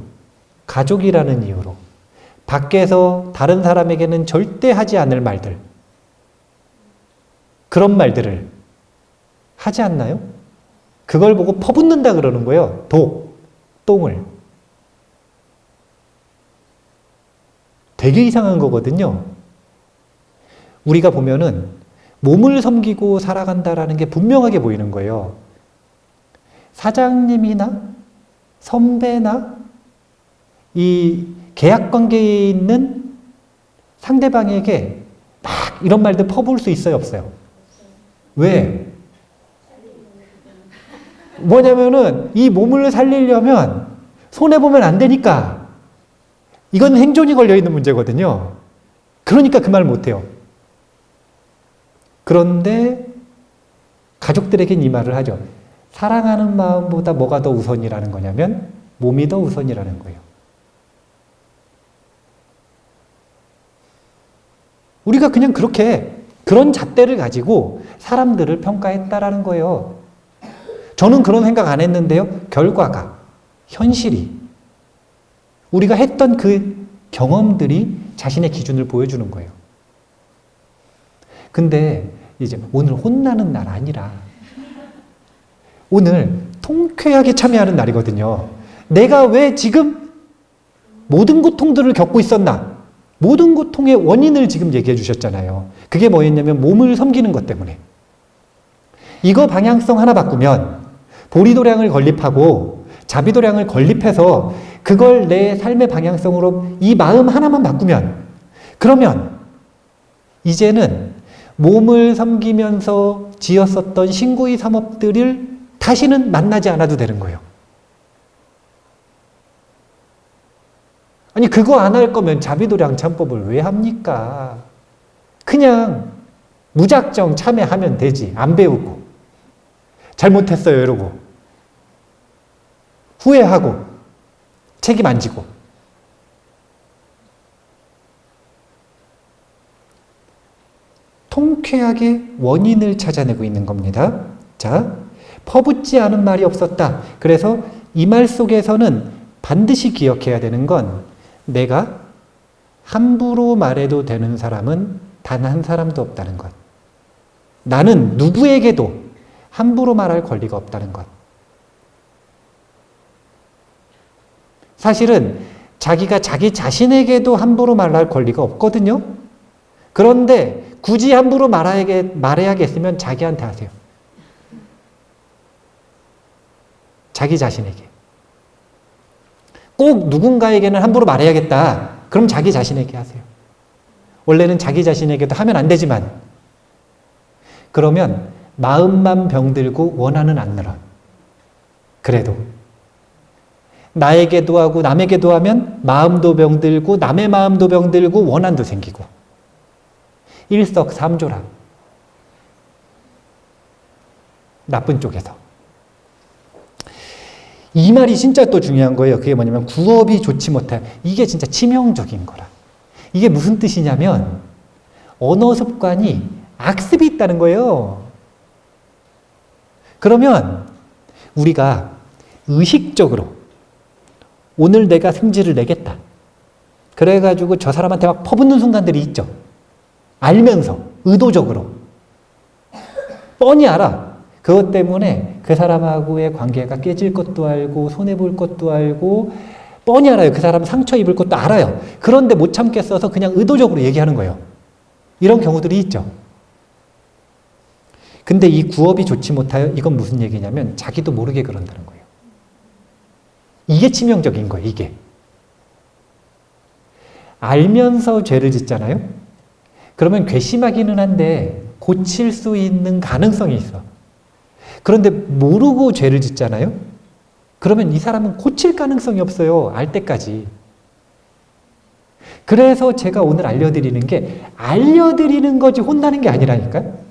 가족이라는 이유로, 밖에서 다른 사람에게는 절대 하지 않을 말들, 그런 말들을 하지 않나요? 그걸 보고 퍼붓는다 그러는 거예요. 똥을. 되게 이상한 거거든요. 우리가 보면은 몸을 섬기고 살아간다라는 게 분명하게 보이는 거예요. 사장님이나 선배나 이 계약관계에 있는 상대방에게 막 이런 말들 퍼부을 수 있어요, 없어요? 왜? 뭐냐면은 이 몸을 살리려면 손해보면 안 되니까. 이건 생존이 걸려있는 문제거든요. 그러니까 그 말 못해요. 그런데 가족들에겐 이 말을 하죠. 사랑하는 마음보다 뭐가 더 우선이라는 거냐면 몸이 더 우선이라는 거예요. 우리가 그냥 그렇게 그런 잣대를 가지고 사람들을 평가했다라는 거예요. 저는 그런 생각 안 했는데요. 결과가, 현실이, 우리가 했던 그 경험들이 자신의 기준을 보여주는 거예요. 근데 이제 오늘 혼나는 날 아니라 오늘 통쾌하게 참여하는 날이거든요. 내가 왜 지금 모든 고통들을 겪고 있었나? 모든 고통의 원인을 지금 얘기해 주셨잖아요. 그게 뭐였냐면 몸을 섬기는 것 때문에. 이거 방향성 하나 바꾸면 보리도량을 건립하고 자비도량을 건립해서 그걸 내 삶의 방향성으로 이 마음 하나만 바꾸면, 그러면 이제는 몸을 섬기면서 지었었던 신구의 삼업들을 다시는 만나지 않아도 되는 거예요. 아니 그거 안 할 거면 자비도량 참법을 왜 합니까? 그냥 무작정 참여하면 되지. 안 배우고 잘못했어요 이러고 후회하고 책임 안 지고. 통쾌하게 원인을 찾아내고 있는 겁니다. 자, 퍼붓지 않은 말이 없었다. 그래서 이 말 속에서는 반드시 기억해야 되는 건 내가 함부로 말해도 되는 사람은 단 한 사람도 없다는 것. 나는 누구에게도 함부로 말할 권리가 없다는 것. 사실은 자기가 자기 자신에게도 함부로 말할 권리가 없거든요. 그런데 굳이 함부로 말해야겠으면 자기한테 하세요. 자기 자신에게. 꼭 누군가에게는 함부로 말해야겠다. 그럼 자기 자신에게 하세요. 원래는 자기 자신에게도 하면 안 되지만 그러면 마음만 병들고 원한은 안 늘어. 그래도 나에게도 하고 남에게도 하면 마음도 병들고 남의 마음도 병들고 원한도 생기고 일석삼조라. 나쁜 쪽에서. 이 말이 진짜 또 중요한 거예요. 그게 뭐냐면 구업이 좋지 못해. 이게 진짜 치명적인 거라. 이게 무슨 뜻이냐면 언어 습관이 악습이 있다는 거예요. 그러면 우리가 의식적으로 오늘 내가 승질을 내겠다. 그래가지고 저 사람한테 막 퍼붓는 순간들이 있죠. 알면서, 의도적으로. 뻔히 알아. 그것 때문에 그 사람하고의 관계가 깨질 것도 알고, 손해볼 것도 알고, 뻔히 알아요. 그 사람 상처 입을 것도 알아요. 그런데 못 참겠어서 그냥 의도적으로 얘기하는 거예요. 이런 경우들이 있죠. 근데 이 구업이 좋지 못하여, 이건 무슨 얘기냐면 자기도 모르게 그런다는 거예요. 이게 치명적인 거예요, 이게. 알면서 죄를 짓잖아요? 그러면 괘씸하기는 한데 고칠 수 있는 가능성이 있어. 그런데 모르고 죄를 짓잖아요? 그러면 이 사람은 고칠 가능성이 없어요. 알 때까지. 그래서 제가 오늘 알려드리는 게, 알려드리는 거지 혼나는 게 아니라니까요.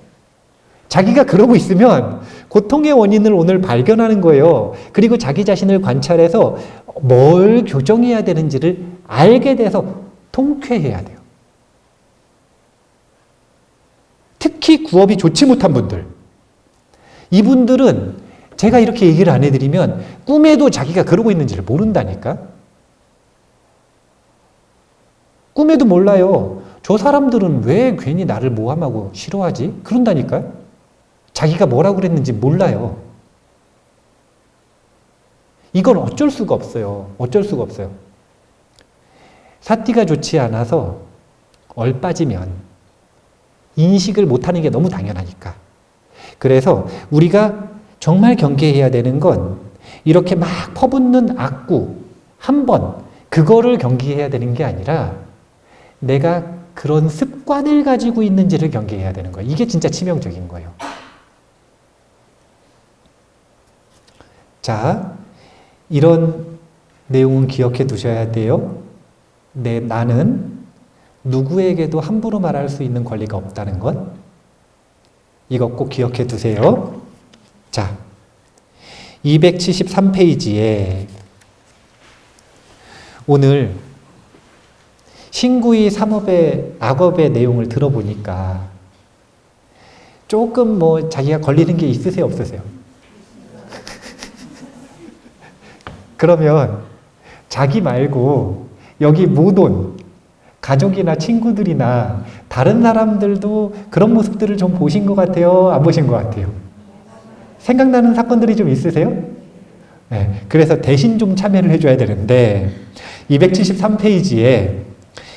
자기가 그러고 있으면 고통의 원인을 오늘 발견하는 거예요. 그리고 자기 자신을 관찰해서 뭘 교정해야 되는지를 알게 돼서 통쾌해야 돼요. 특히 구업이 좋지 못한 분들. 이분들은 제가 이렇게 얘기를 안 해드리면 꿈에도 자기가 그러고 있는지를 모른다니까. 꿈에도 몰라요. 저 사람들은 왜 괜히 나를 모함하고 싫어하지? 그런다니까요. 자기가 뭐라고 그랬는지 몰라요. 이건 어쩔 수가 없어요. 어쩔 수가 없어요. 사띠가 좋지 않아서 얼빠지면 인식을 못하는 게 너무 당연하니까. 그래서 우리가 정말 경계해야 되는 건 이렇게 막 퍼붓는 악구 한 번, 그거를 경계해야 되는 게 아니라 내가 그런 습관을 가지고 있는지를 경계해야 되는 거예요. 이게 진짜 치명적인 거예요. 자, 이런 내용은 기억해 두셔야 돼요. 나는 누구에게도 함부로 말할 수 있는 권리가 없다는 것. 이거 꼭 기억해 두세요. 자, 273페이지에 오늘 신구의 삼업의 악업의 내용을 들어보니까 조금 뭐 자기가 걸리는 게 있으세요, 없으세요? 그러면 자기 말고 여기 못 온 가족이나 친구들이나 다른 사람들도 그런 모습들을 좀 보신 것 같아요? 안 보신 것 같아요? 생각나는 사건들이 좀 있으세요? 네, 그래서 대신 좀 참여를 해줘야 되는데 273페이지에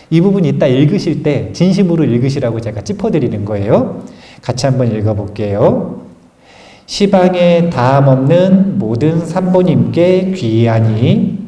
이 부분 이따 읽으실 때 진심으로 읽으시라고 제가 짚어드리는 거예요. 같이 한번 읽어볼게요. 시방에 다함 없는 모든 산보님께 귀의하니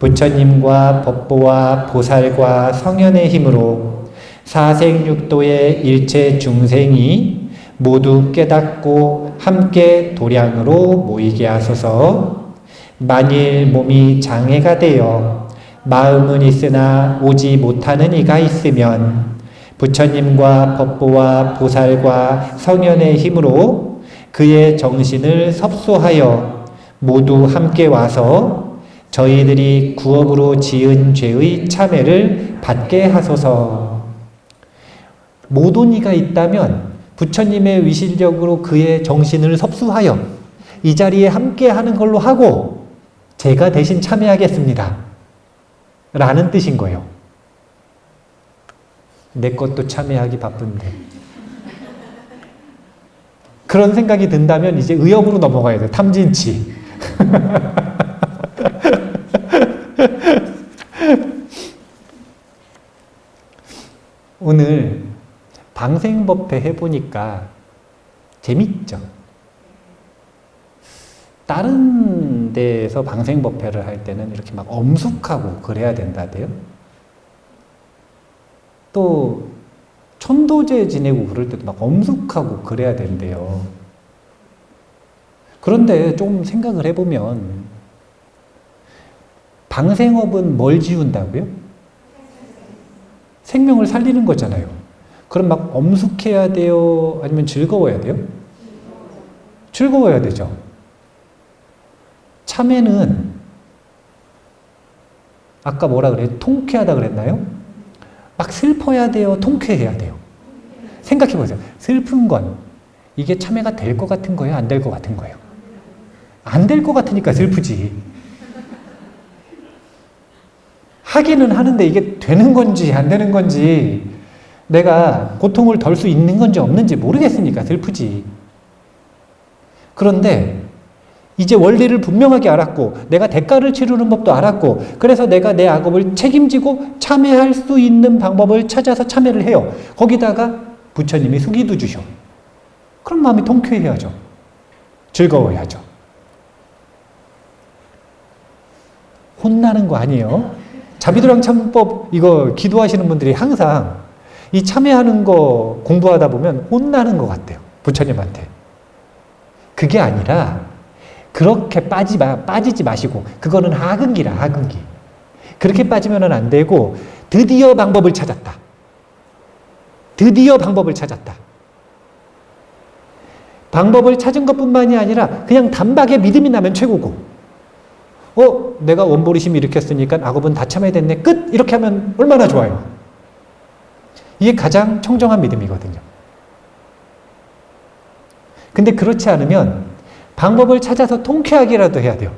부처님과 법보와 보살과 성현의 힘으로 사생육도의 일체 중생이 모두 깨닫고 함께 도량으로 모이게 하소서. 만일 몸이 장애가 되어 마음은 있으나 오지 못하는 이가 있으면 부처님과 법보와 보살과 성현의 힘으로 그의 정신을 섭소하여 모두 함께 와서 저희들이 구업으로 지은 죄의 참회를 받게 하소서. 못 온 이가 있다면 부처님의 위실력으로 그의 정신을 섭수하여 이 자리에 함께 하는 걸로 하고 제가 대신 참여하겠습니다. 라는 뜻인 거예요. 내 것도 참여하기 바쁜데. 그런 생각이 든다면 이제 의업으로 넘어가야 돼요. 탐진치. 오늘 방생법회 해보니까 재밌죠? 다른 데에서 방생법회를 할 때는 이렇게 막 엄숙하고 그래야 된다대요. 또 천도제 지내고 그럴 때도 막 엄숙하고 그래야 된대요. 그런데 좀 생각을 해보면 방생업은 뭘 지운다고요? 생명을 살리는 거잖아요. 그럼 막 엄숙해야 돼요? 아니면 즐거워야 돼요? 즐거워야 되죠. 참회는 아까 뭐라 그래요? 통쾌하다 그랬나요? 막 슬퍼야 돼요? 통쾌해야 돼요? 생각해 보세요. 슬픈 건 이게 참회가 될 것 같은 거예요? 안 될 것 같은 거예요? 안 될 것 같으니까 슬프지. 하기는 하는데 이게 되는 건지 안 되는 건지, 내가 고통을 덜 수 있는 건지 없는지 모르겠으니까 슬프지. 그런데 이제 원리를 분명하게 알았고 내가 대가를 치르는 법도 알았고, 그래서 내가 내 악업을 책임지고 참회할 수 있는 방법을 찾아서 참회를 해요. 거기다가 부처님이 수기도 주셔. 그럼 마음이 통쾌해야죠. 즐거워야죠. 혼나는 거 아니에요? 자비도량 참법 이거 기도하시는 분들이 항상 이 참회하는 거 공부하다 보면 혼나는 것 같아요. 부처님한테. 그게 아니라 그렇게 빠지지 마시고, 그거는 하근기라, 하근기. 그렇게 빠지면 안 되고, 드디어 방법을 찾았다. 드디어 방법을 찾았다. 방법을 찾은 것뿐만이 아니라 그냥 단박에 믿음이 나면 최고고, 내가 원보리심 일으켰으니까 악업은 다 참아야됐네. 끝! 이렇게 하면 얼마나 좋아요. 이게 가장 청정한 믿음이거든요. 근데 그렇지 않으면 방법을 찾아서 통쾌하게라도 해야 돼요.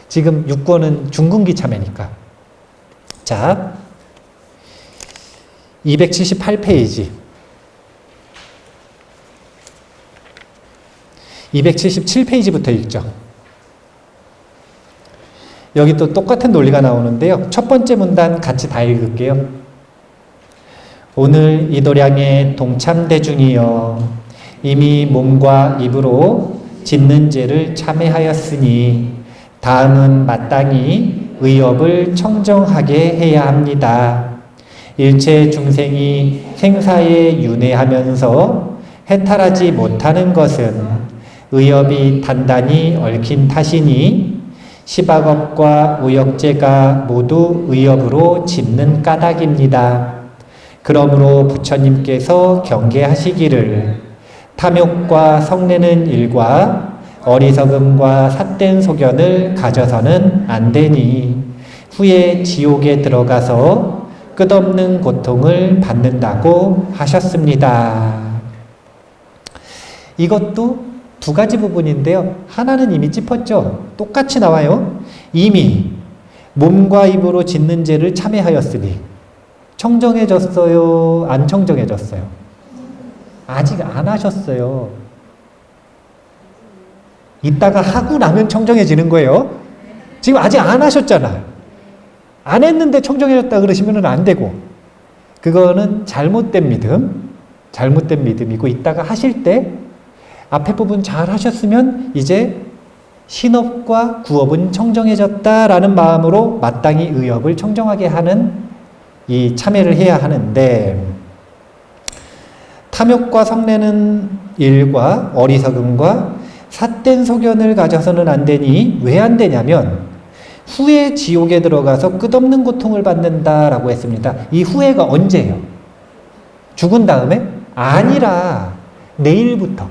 지금 6권은 중근기 참회니까. 자, 278페이지. 277페이지부터 읽죠. 여기 또 똑같은 논리가 나오는데요. 첫 번째 문단 같이 다 읽을게요. 오늘 이도량의 동참대중이여, 이미 몸과 입으로 짓는 죄를 참회하였으니 다음은 마땅히 의업을 청정하게 해야 합니다. 일체 중생이 생사에 윤회하면서 해탈하지 못하는 것은 의업이 단단히 얽힌 탓이니 시박업과 우역죄가 모두 의업으로 짚는 까닭입니다. 그러므로 부처님께서 경계하시기를 탐욕과 성내는 일과 어리석음과 삿된 소견을 가져서는 안 되니 후에 지옥에 들어가서 끝없는 고통을 받는다고 하셨습니다. 이것도 두 가지 부분인데요. 하나는 이미 짚었죠. 똑같이 나와요. 이미 몸과 입으로 짓는 죄를 참회하였으니 청정해졌어요? 안 청정해졌어요? 아직 안 하셨어요. 이따가 하고 나면 청정해지는 거예요. 지금 아직 안 하셨잖아. 안 했는데 청정해졌다 그러시면 안 되고, 그거는 잘못된 믿음이고, 이따가 하실 때 앞에 부분 잘 하셨으면 이제 신업과 구업은 청정해졌다라는 마음으로 마땅히 의업을 청정하게 하는 이 참회를 해야 하는데, 탐욕과 성내는 일과 어리석음과 삿된 소견을 가져서는 안 되니 왜 안 되냐면 후에 지옥에 들어가서 끝없는 고통을 받는다라고 했습니다. 이 후회가 언제예요? 죽은 다음에? 아니라 내일부터,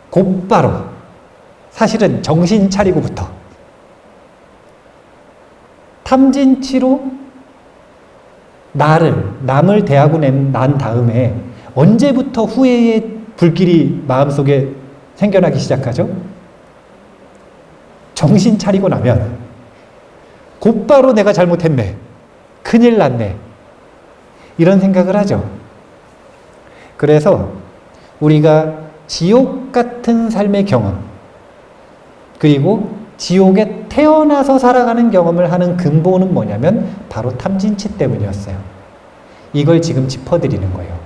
곧바로, 사실은 정신 차리고부터 탐진치로 남을 대하고 난 다음에 언제부터 후회의 불길이 마음속에 생겨나기 시작하죠? 정신 차리고 나면 곧바로 내가 잘못했네, 큰일 났네, 이런 생각을 하죠. 그래서 우리가 지옥 같은 삶의 경험, 그리고 지옥에 태어나서 살아가는 경험을 하는 근본은 뭐냐면 바로 탐진치 때문이었어요. 이걸 지금 짚어드리는 거예요.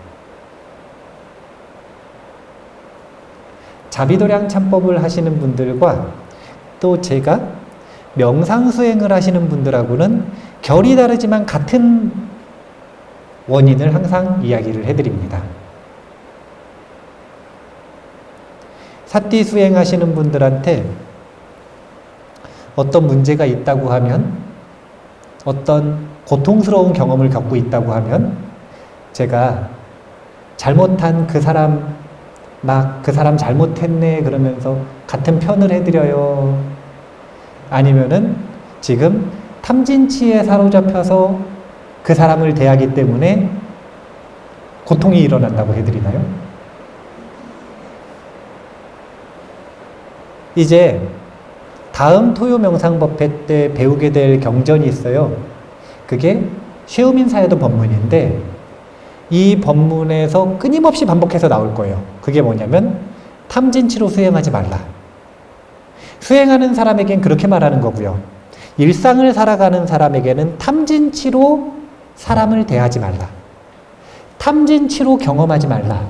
자비도량 참법을 하시는 분들과 또 제가 명상수행을 하시는 분들하고는 결이 다르지만 같은 원인을 항상 이야기를 해드립니다. 사띠 수행하시는 분들한테 어떤 문제가 있다고 하면, 어떤 고통스러운 경험을 겪고 있다고 하면 제가 잘못한 그 사람 잘못했네 그러면서 같은 편을 해드려요. 아니면은 지금 탐진치에 사로잡혀서 그 사람을 대하기 때문에 고통이 일어난다고 해드리나요? 이제 다음 토요명상법회 때 배우게 될 경전이 있어요. 그게 쉐우민사에도 법문인데 이 법문에서 끊임없이 반복해서 나올 거예요. 그게 뭐냐면 탐진치로 수행하지 말라. 수행하는 사람에겐 그렇게 말하는 거고요. 일상을 살아가는 사람에게는 탐진치로 사람을 대하지 말라. 탐진치로 경험하지 말라.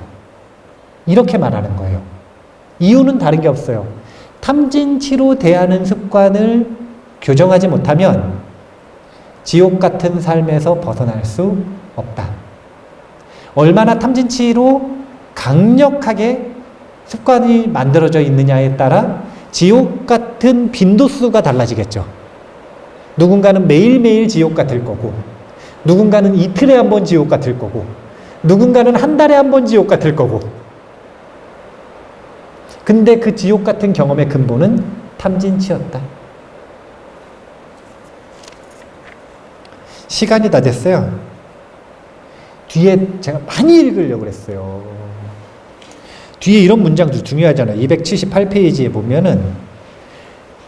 이렇게 말하는 거예요. 이유는 다른 게 없어요. 탐진치로 대하는 습관을 교정하지 못하면 지옥 같은 삶에서 벗어날 수 없다. 얼마나 탐진치로 강력하게 습관이 만들어져 있느냐에 따라 지옥 같은 빈도수가 달라지겠죠. 누군가는 매일매일 지옥 같을 거고, 누군가는 이틀에 한 번 지옥 같을 거고, 누군가는 한 달에 한 번 지옥 같을 거고. 근데 그 지옥 같은 경험의 근본은 탐진치였다. 시간이 다 됐어요. 뒤에 제가 많이 읽으려고 그랬어요. 뒤에 이런 문장도 중요하잖아요. 278페이지에 보면은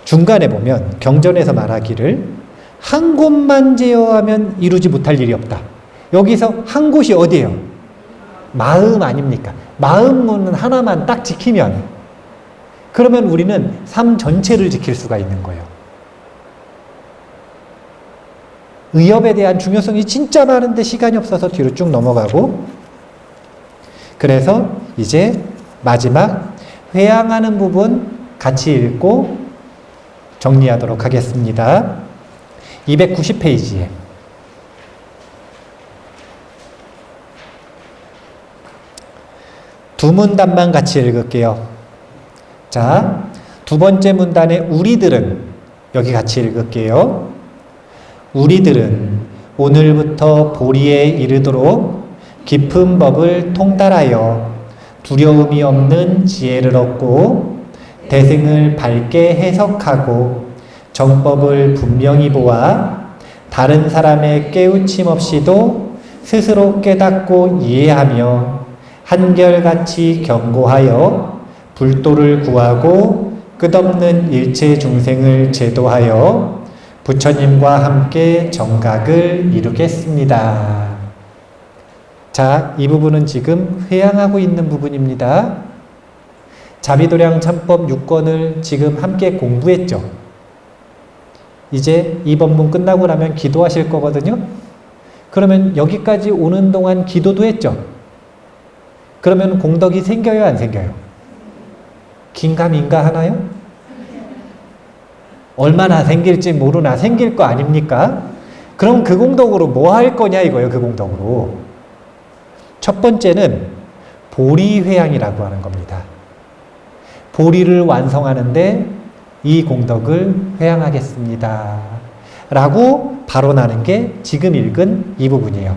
중간에 보면 경전에서 말하기를 한 곳만 제어하면 이루지 못할 일이 없다. 여기서 한 곳이 어디예요? 마음 아닙니까? 마음은 하나만 딱 지키면 그러면 우리는 삶 전체를 지킬 수가 있는 거예요. 의협에 대한 중요성이 진짜 많은데 시간이 없어서 뒤로 쭉 넘어가고 그래서 이제 마지막 회양하는 부분 같이 읽고 정리하도록 하겠습니다. 290페이지에 두 문단만 같이 읽을게요. 자, 두 번째 문단에 우리들은 여기 같이 읽을게요. 우리들은 오늘부터 보리에 이르도록 깊은 법을 통달하여 두려움이 없는 지혜를 얻고 대승을 밝게 해석하고 정법을 분명히 보아 다른 사람의 깨우침 없이도 스스로 깨닫고 이해하며 한결같이 경고하여 불도를 구하고 끝없는 일체 중생을 제도하여 부처님과 함께 정각을 이루겠습니다. 자, 이 부분은 지금 회양하고 있는 부분입니다. 자비도량 참법 6권을 지금 함께 공부했죠. 이제 이 법문 끝나고 나면 기도하실 거거든요. 그러면 여기까지 오는 동안 기도도 했죠. 그러면 공덕이 생겨요, 안 생겨요? 긴가민가 하나요? 얼마나 생길지 모르나 생길 거 아닙니까? 그럼 그 공덕으로 뭐 할 거냐 이거예요. 그 공덕으로 첫 번째는 보리회양이라고 하는 겁니다. 보리를 완성하는데 이 공덕을 회양하겠습니다 라고 발언하는 게 지금 읽은 이 부분이에요.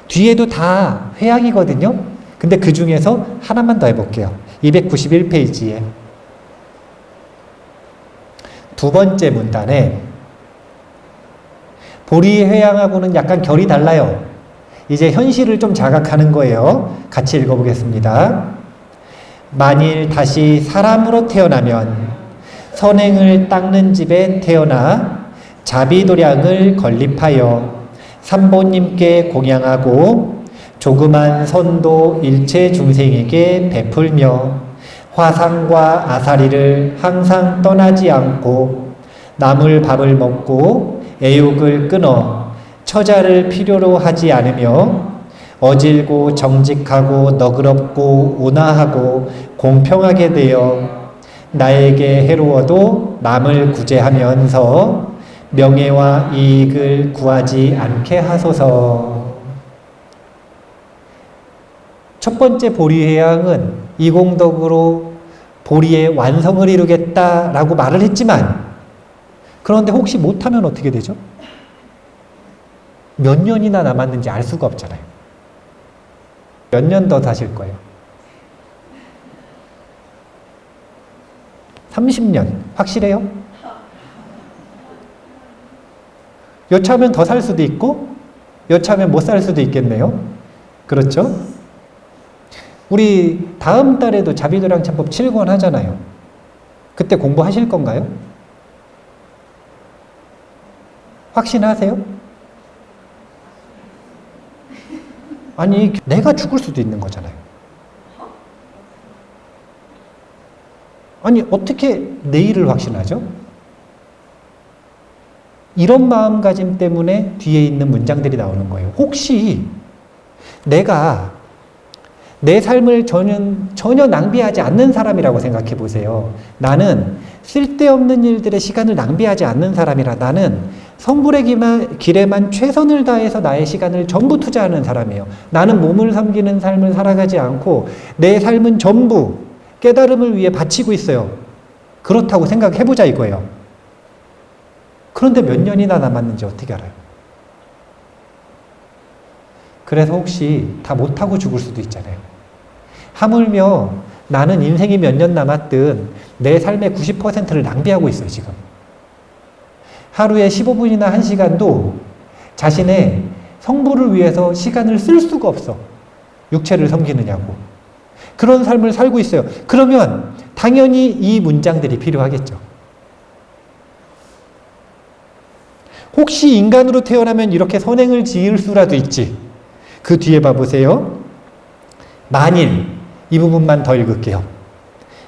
뒤에도 다 회양이거든요. 근데 그 중에서 하나만 더 해볼게요. 291페이지에 두 번째 문단에 보리 회양하고는 약간 결이 달라요. 이제 현실을 좀 자각하는 거예요. 같이 읽어보겠습니다. 만일 다시 사람으로 태어나면 선행을 닦는 집에 태어나 자비도량을 건립하여 삼보님께 공양하고 조그만 선도 일체 중생에게 베풀며 화상과 아사리를 항상 떠나지 않고 나물 밥을 먹고 애욕을 끊어 처자를 필요로 하지 않으며 어질고 정직하고 너그럽고 온화하고 공평하게 되어 나에게 해로워도 남을 구제하면서 명예와 이익을 구하지 않게 하소서. 첫 번째 보리회양은 이 공덕으로 보리의 완성을 이루겠다라고 말을 했지만 그런데 혹시 못하면 어떻게 되죠? 몇 년이나 남았는지 알 수가 없잖아요. 몇 년 더 사실 거예요? 30년 확실해요? 여차하면 더 살 수도 있고 여차하면 못 살 수도 있겠네요. 그렇죠? 우리 다음 달에도 자비도량 참법 7권 하잖아요. 그때 공부하실 건가요? 확신하세요? 아니, 내가 죽을 수도 있는 거잖아요. 아니, 어떻게 내일을 확신하죠? 이런 마음가짐 때문에 뒤에 있는 문장들이 나오는 거예요. 혹시 내가 내 삶을 전혀 낭비하지 않는 사람이라고 생각해 보세요. 나는 쓸데없는 일들의 시간을 낭비하지 않는 사람이라, 나는 성불의 길에만 최선을 다해서 나의 시간을 전부 투자하는 사람이에요. 나는 몸을 섬기는 삶을 살아가지 않고 내 삶은 전부 깨달음을 위해 바치고 있어요. 그렇다고 생각해보자 이거예요. 그런데 몇 년이나 남았는지 어떻게 알아요? 그래서 혹시 다 못하고 죽을 수도 있잖아요. 하물며 나는 인생이 몇 년 남았든 내 삶의 90%를 낭비하고 있어요, 지금. 하루에 15분이나 1시간도 자신의 성부를 위해서 시간을 쓸 수가 없어. 육체를 섬기느냐고. 그런 삶을 살고 있어요. 그러면 당연히 이 문장들이 필요하겠죠. 혹시 인간으로 태어나면 이렇게 선행을 지을 수라도 있지. 그 뒤에 봐보세요. 만일, 이 부분만 더 읽을게요.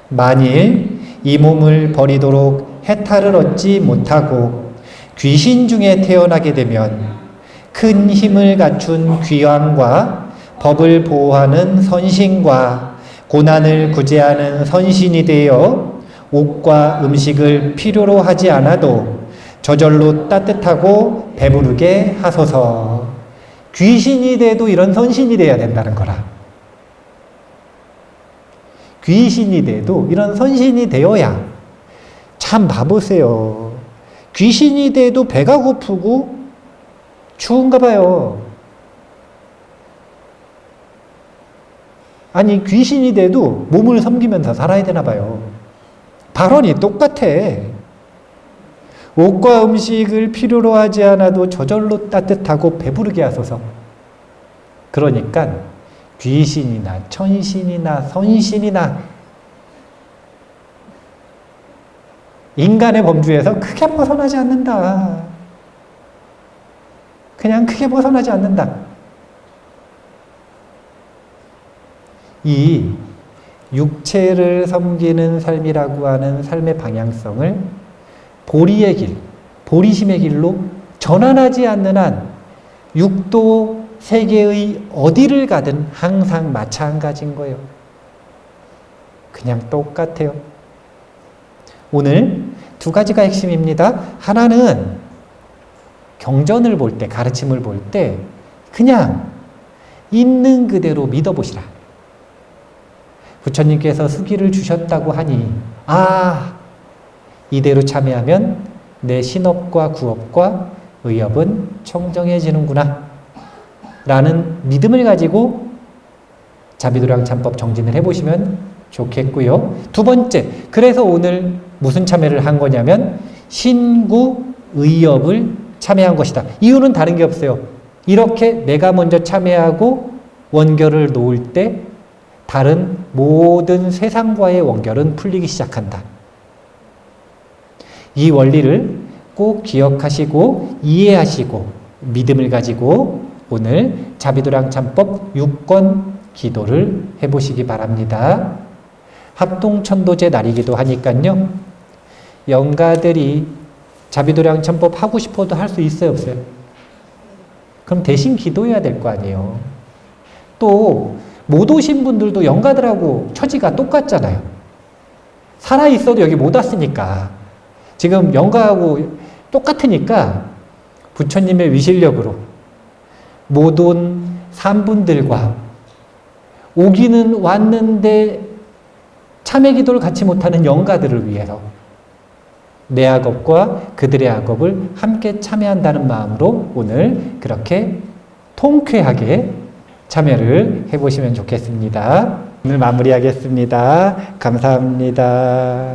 만일 이 몸을 버리도록 해탈을 얻지 못하고 귀신 중에 태어나게 되면 큰 힘을 갖춘 귀왕과 법을 보호하는 선신과 고난을 구제하는 선신이 되어 옷과 음식을 필요로 하지 않아도 저절로 따뜻하고 배부르게 하소서. 귀신이 돼도 이런 선신이 돼야 된다는 거라. 귀신이 돼도 이런 선신이 되어야. 참 봐보세요. 귀신이 돼도 배가 고프고 추운가 봐요. 아니, 귀신이 돼도 몸을 섬기면서 살아야 되나 봐요. 발언이 똑같아. 옷과 음식을 필요로 하지 않아도 저절로 따뜻하고 배부르게 하소서. 그러니까 귀신이나 천신이나 선신이나 인간의 범주에서 크게 벗어나지 않는다. 그냥 크게 벗어나지 않는다. 이 육체를 섬기는 삶이라고 하는 삶의 방향성을 보리의 길, 보리심의 길로 전환하지 않는 한 육도 세계의 어디를 가든 항상 마찬가지인 거예요. 그냥 똑같아요. 오늘 두 가지가 핵심입니다. 하나는 경전을 볼 때, 가르침을 볼 때 그냥 있는 그대로 믿어보시라. 부처님께서 수기를 주셨다고 하니 이대로 참여하면 내 신업과 구업과 의업은 청정해지는구나 라는 믿음을 가지고 자비도량 참법 정진을 해보시면 좋겠고요. 두 번째, 그래서 오늘 무슨 참여를 한 거냐면 신구 의업을 참여한 것이다. 이유는 다른 게 없어요. 이렇게 내가 먼저 참여하고 원결을 놓을 때 다른 모든 세상과의 원결은 풀리기 시작한다. 이 원리를 꼭 기억하시고 이해하시고 믿음을 가지고 오늘 자비도량 참법 6권 기도를 해보시기 바랍니다. 합동천도제 날이기도 하니까요. 영가들이 자비도량 참법 하고 싶어도 할 수 있어요, 없어요? 그럼 대신 기도해야 될 거 아니에요. 또 못 오신 분들도 영가들하고 처지가 똑같잖아요. 살아있어도 여기 못 왔으니까. 지금 영가하고 똑같으니까 부처님의 위실력으로 못 온 산분들과 오기는 왔는데 참회 기도를 같이 못하는 영가들을 위해서 내 학업과 그들의 학업을 함께 참여한다는 마음으로 오늘 그렇게 통쾌하게 참여를 해보시면 좋겠습니다. 오늘 마무리하겠습니다. 감사합니다.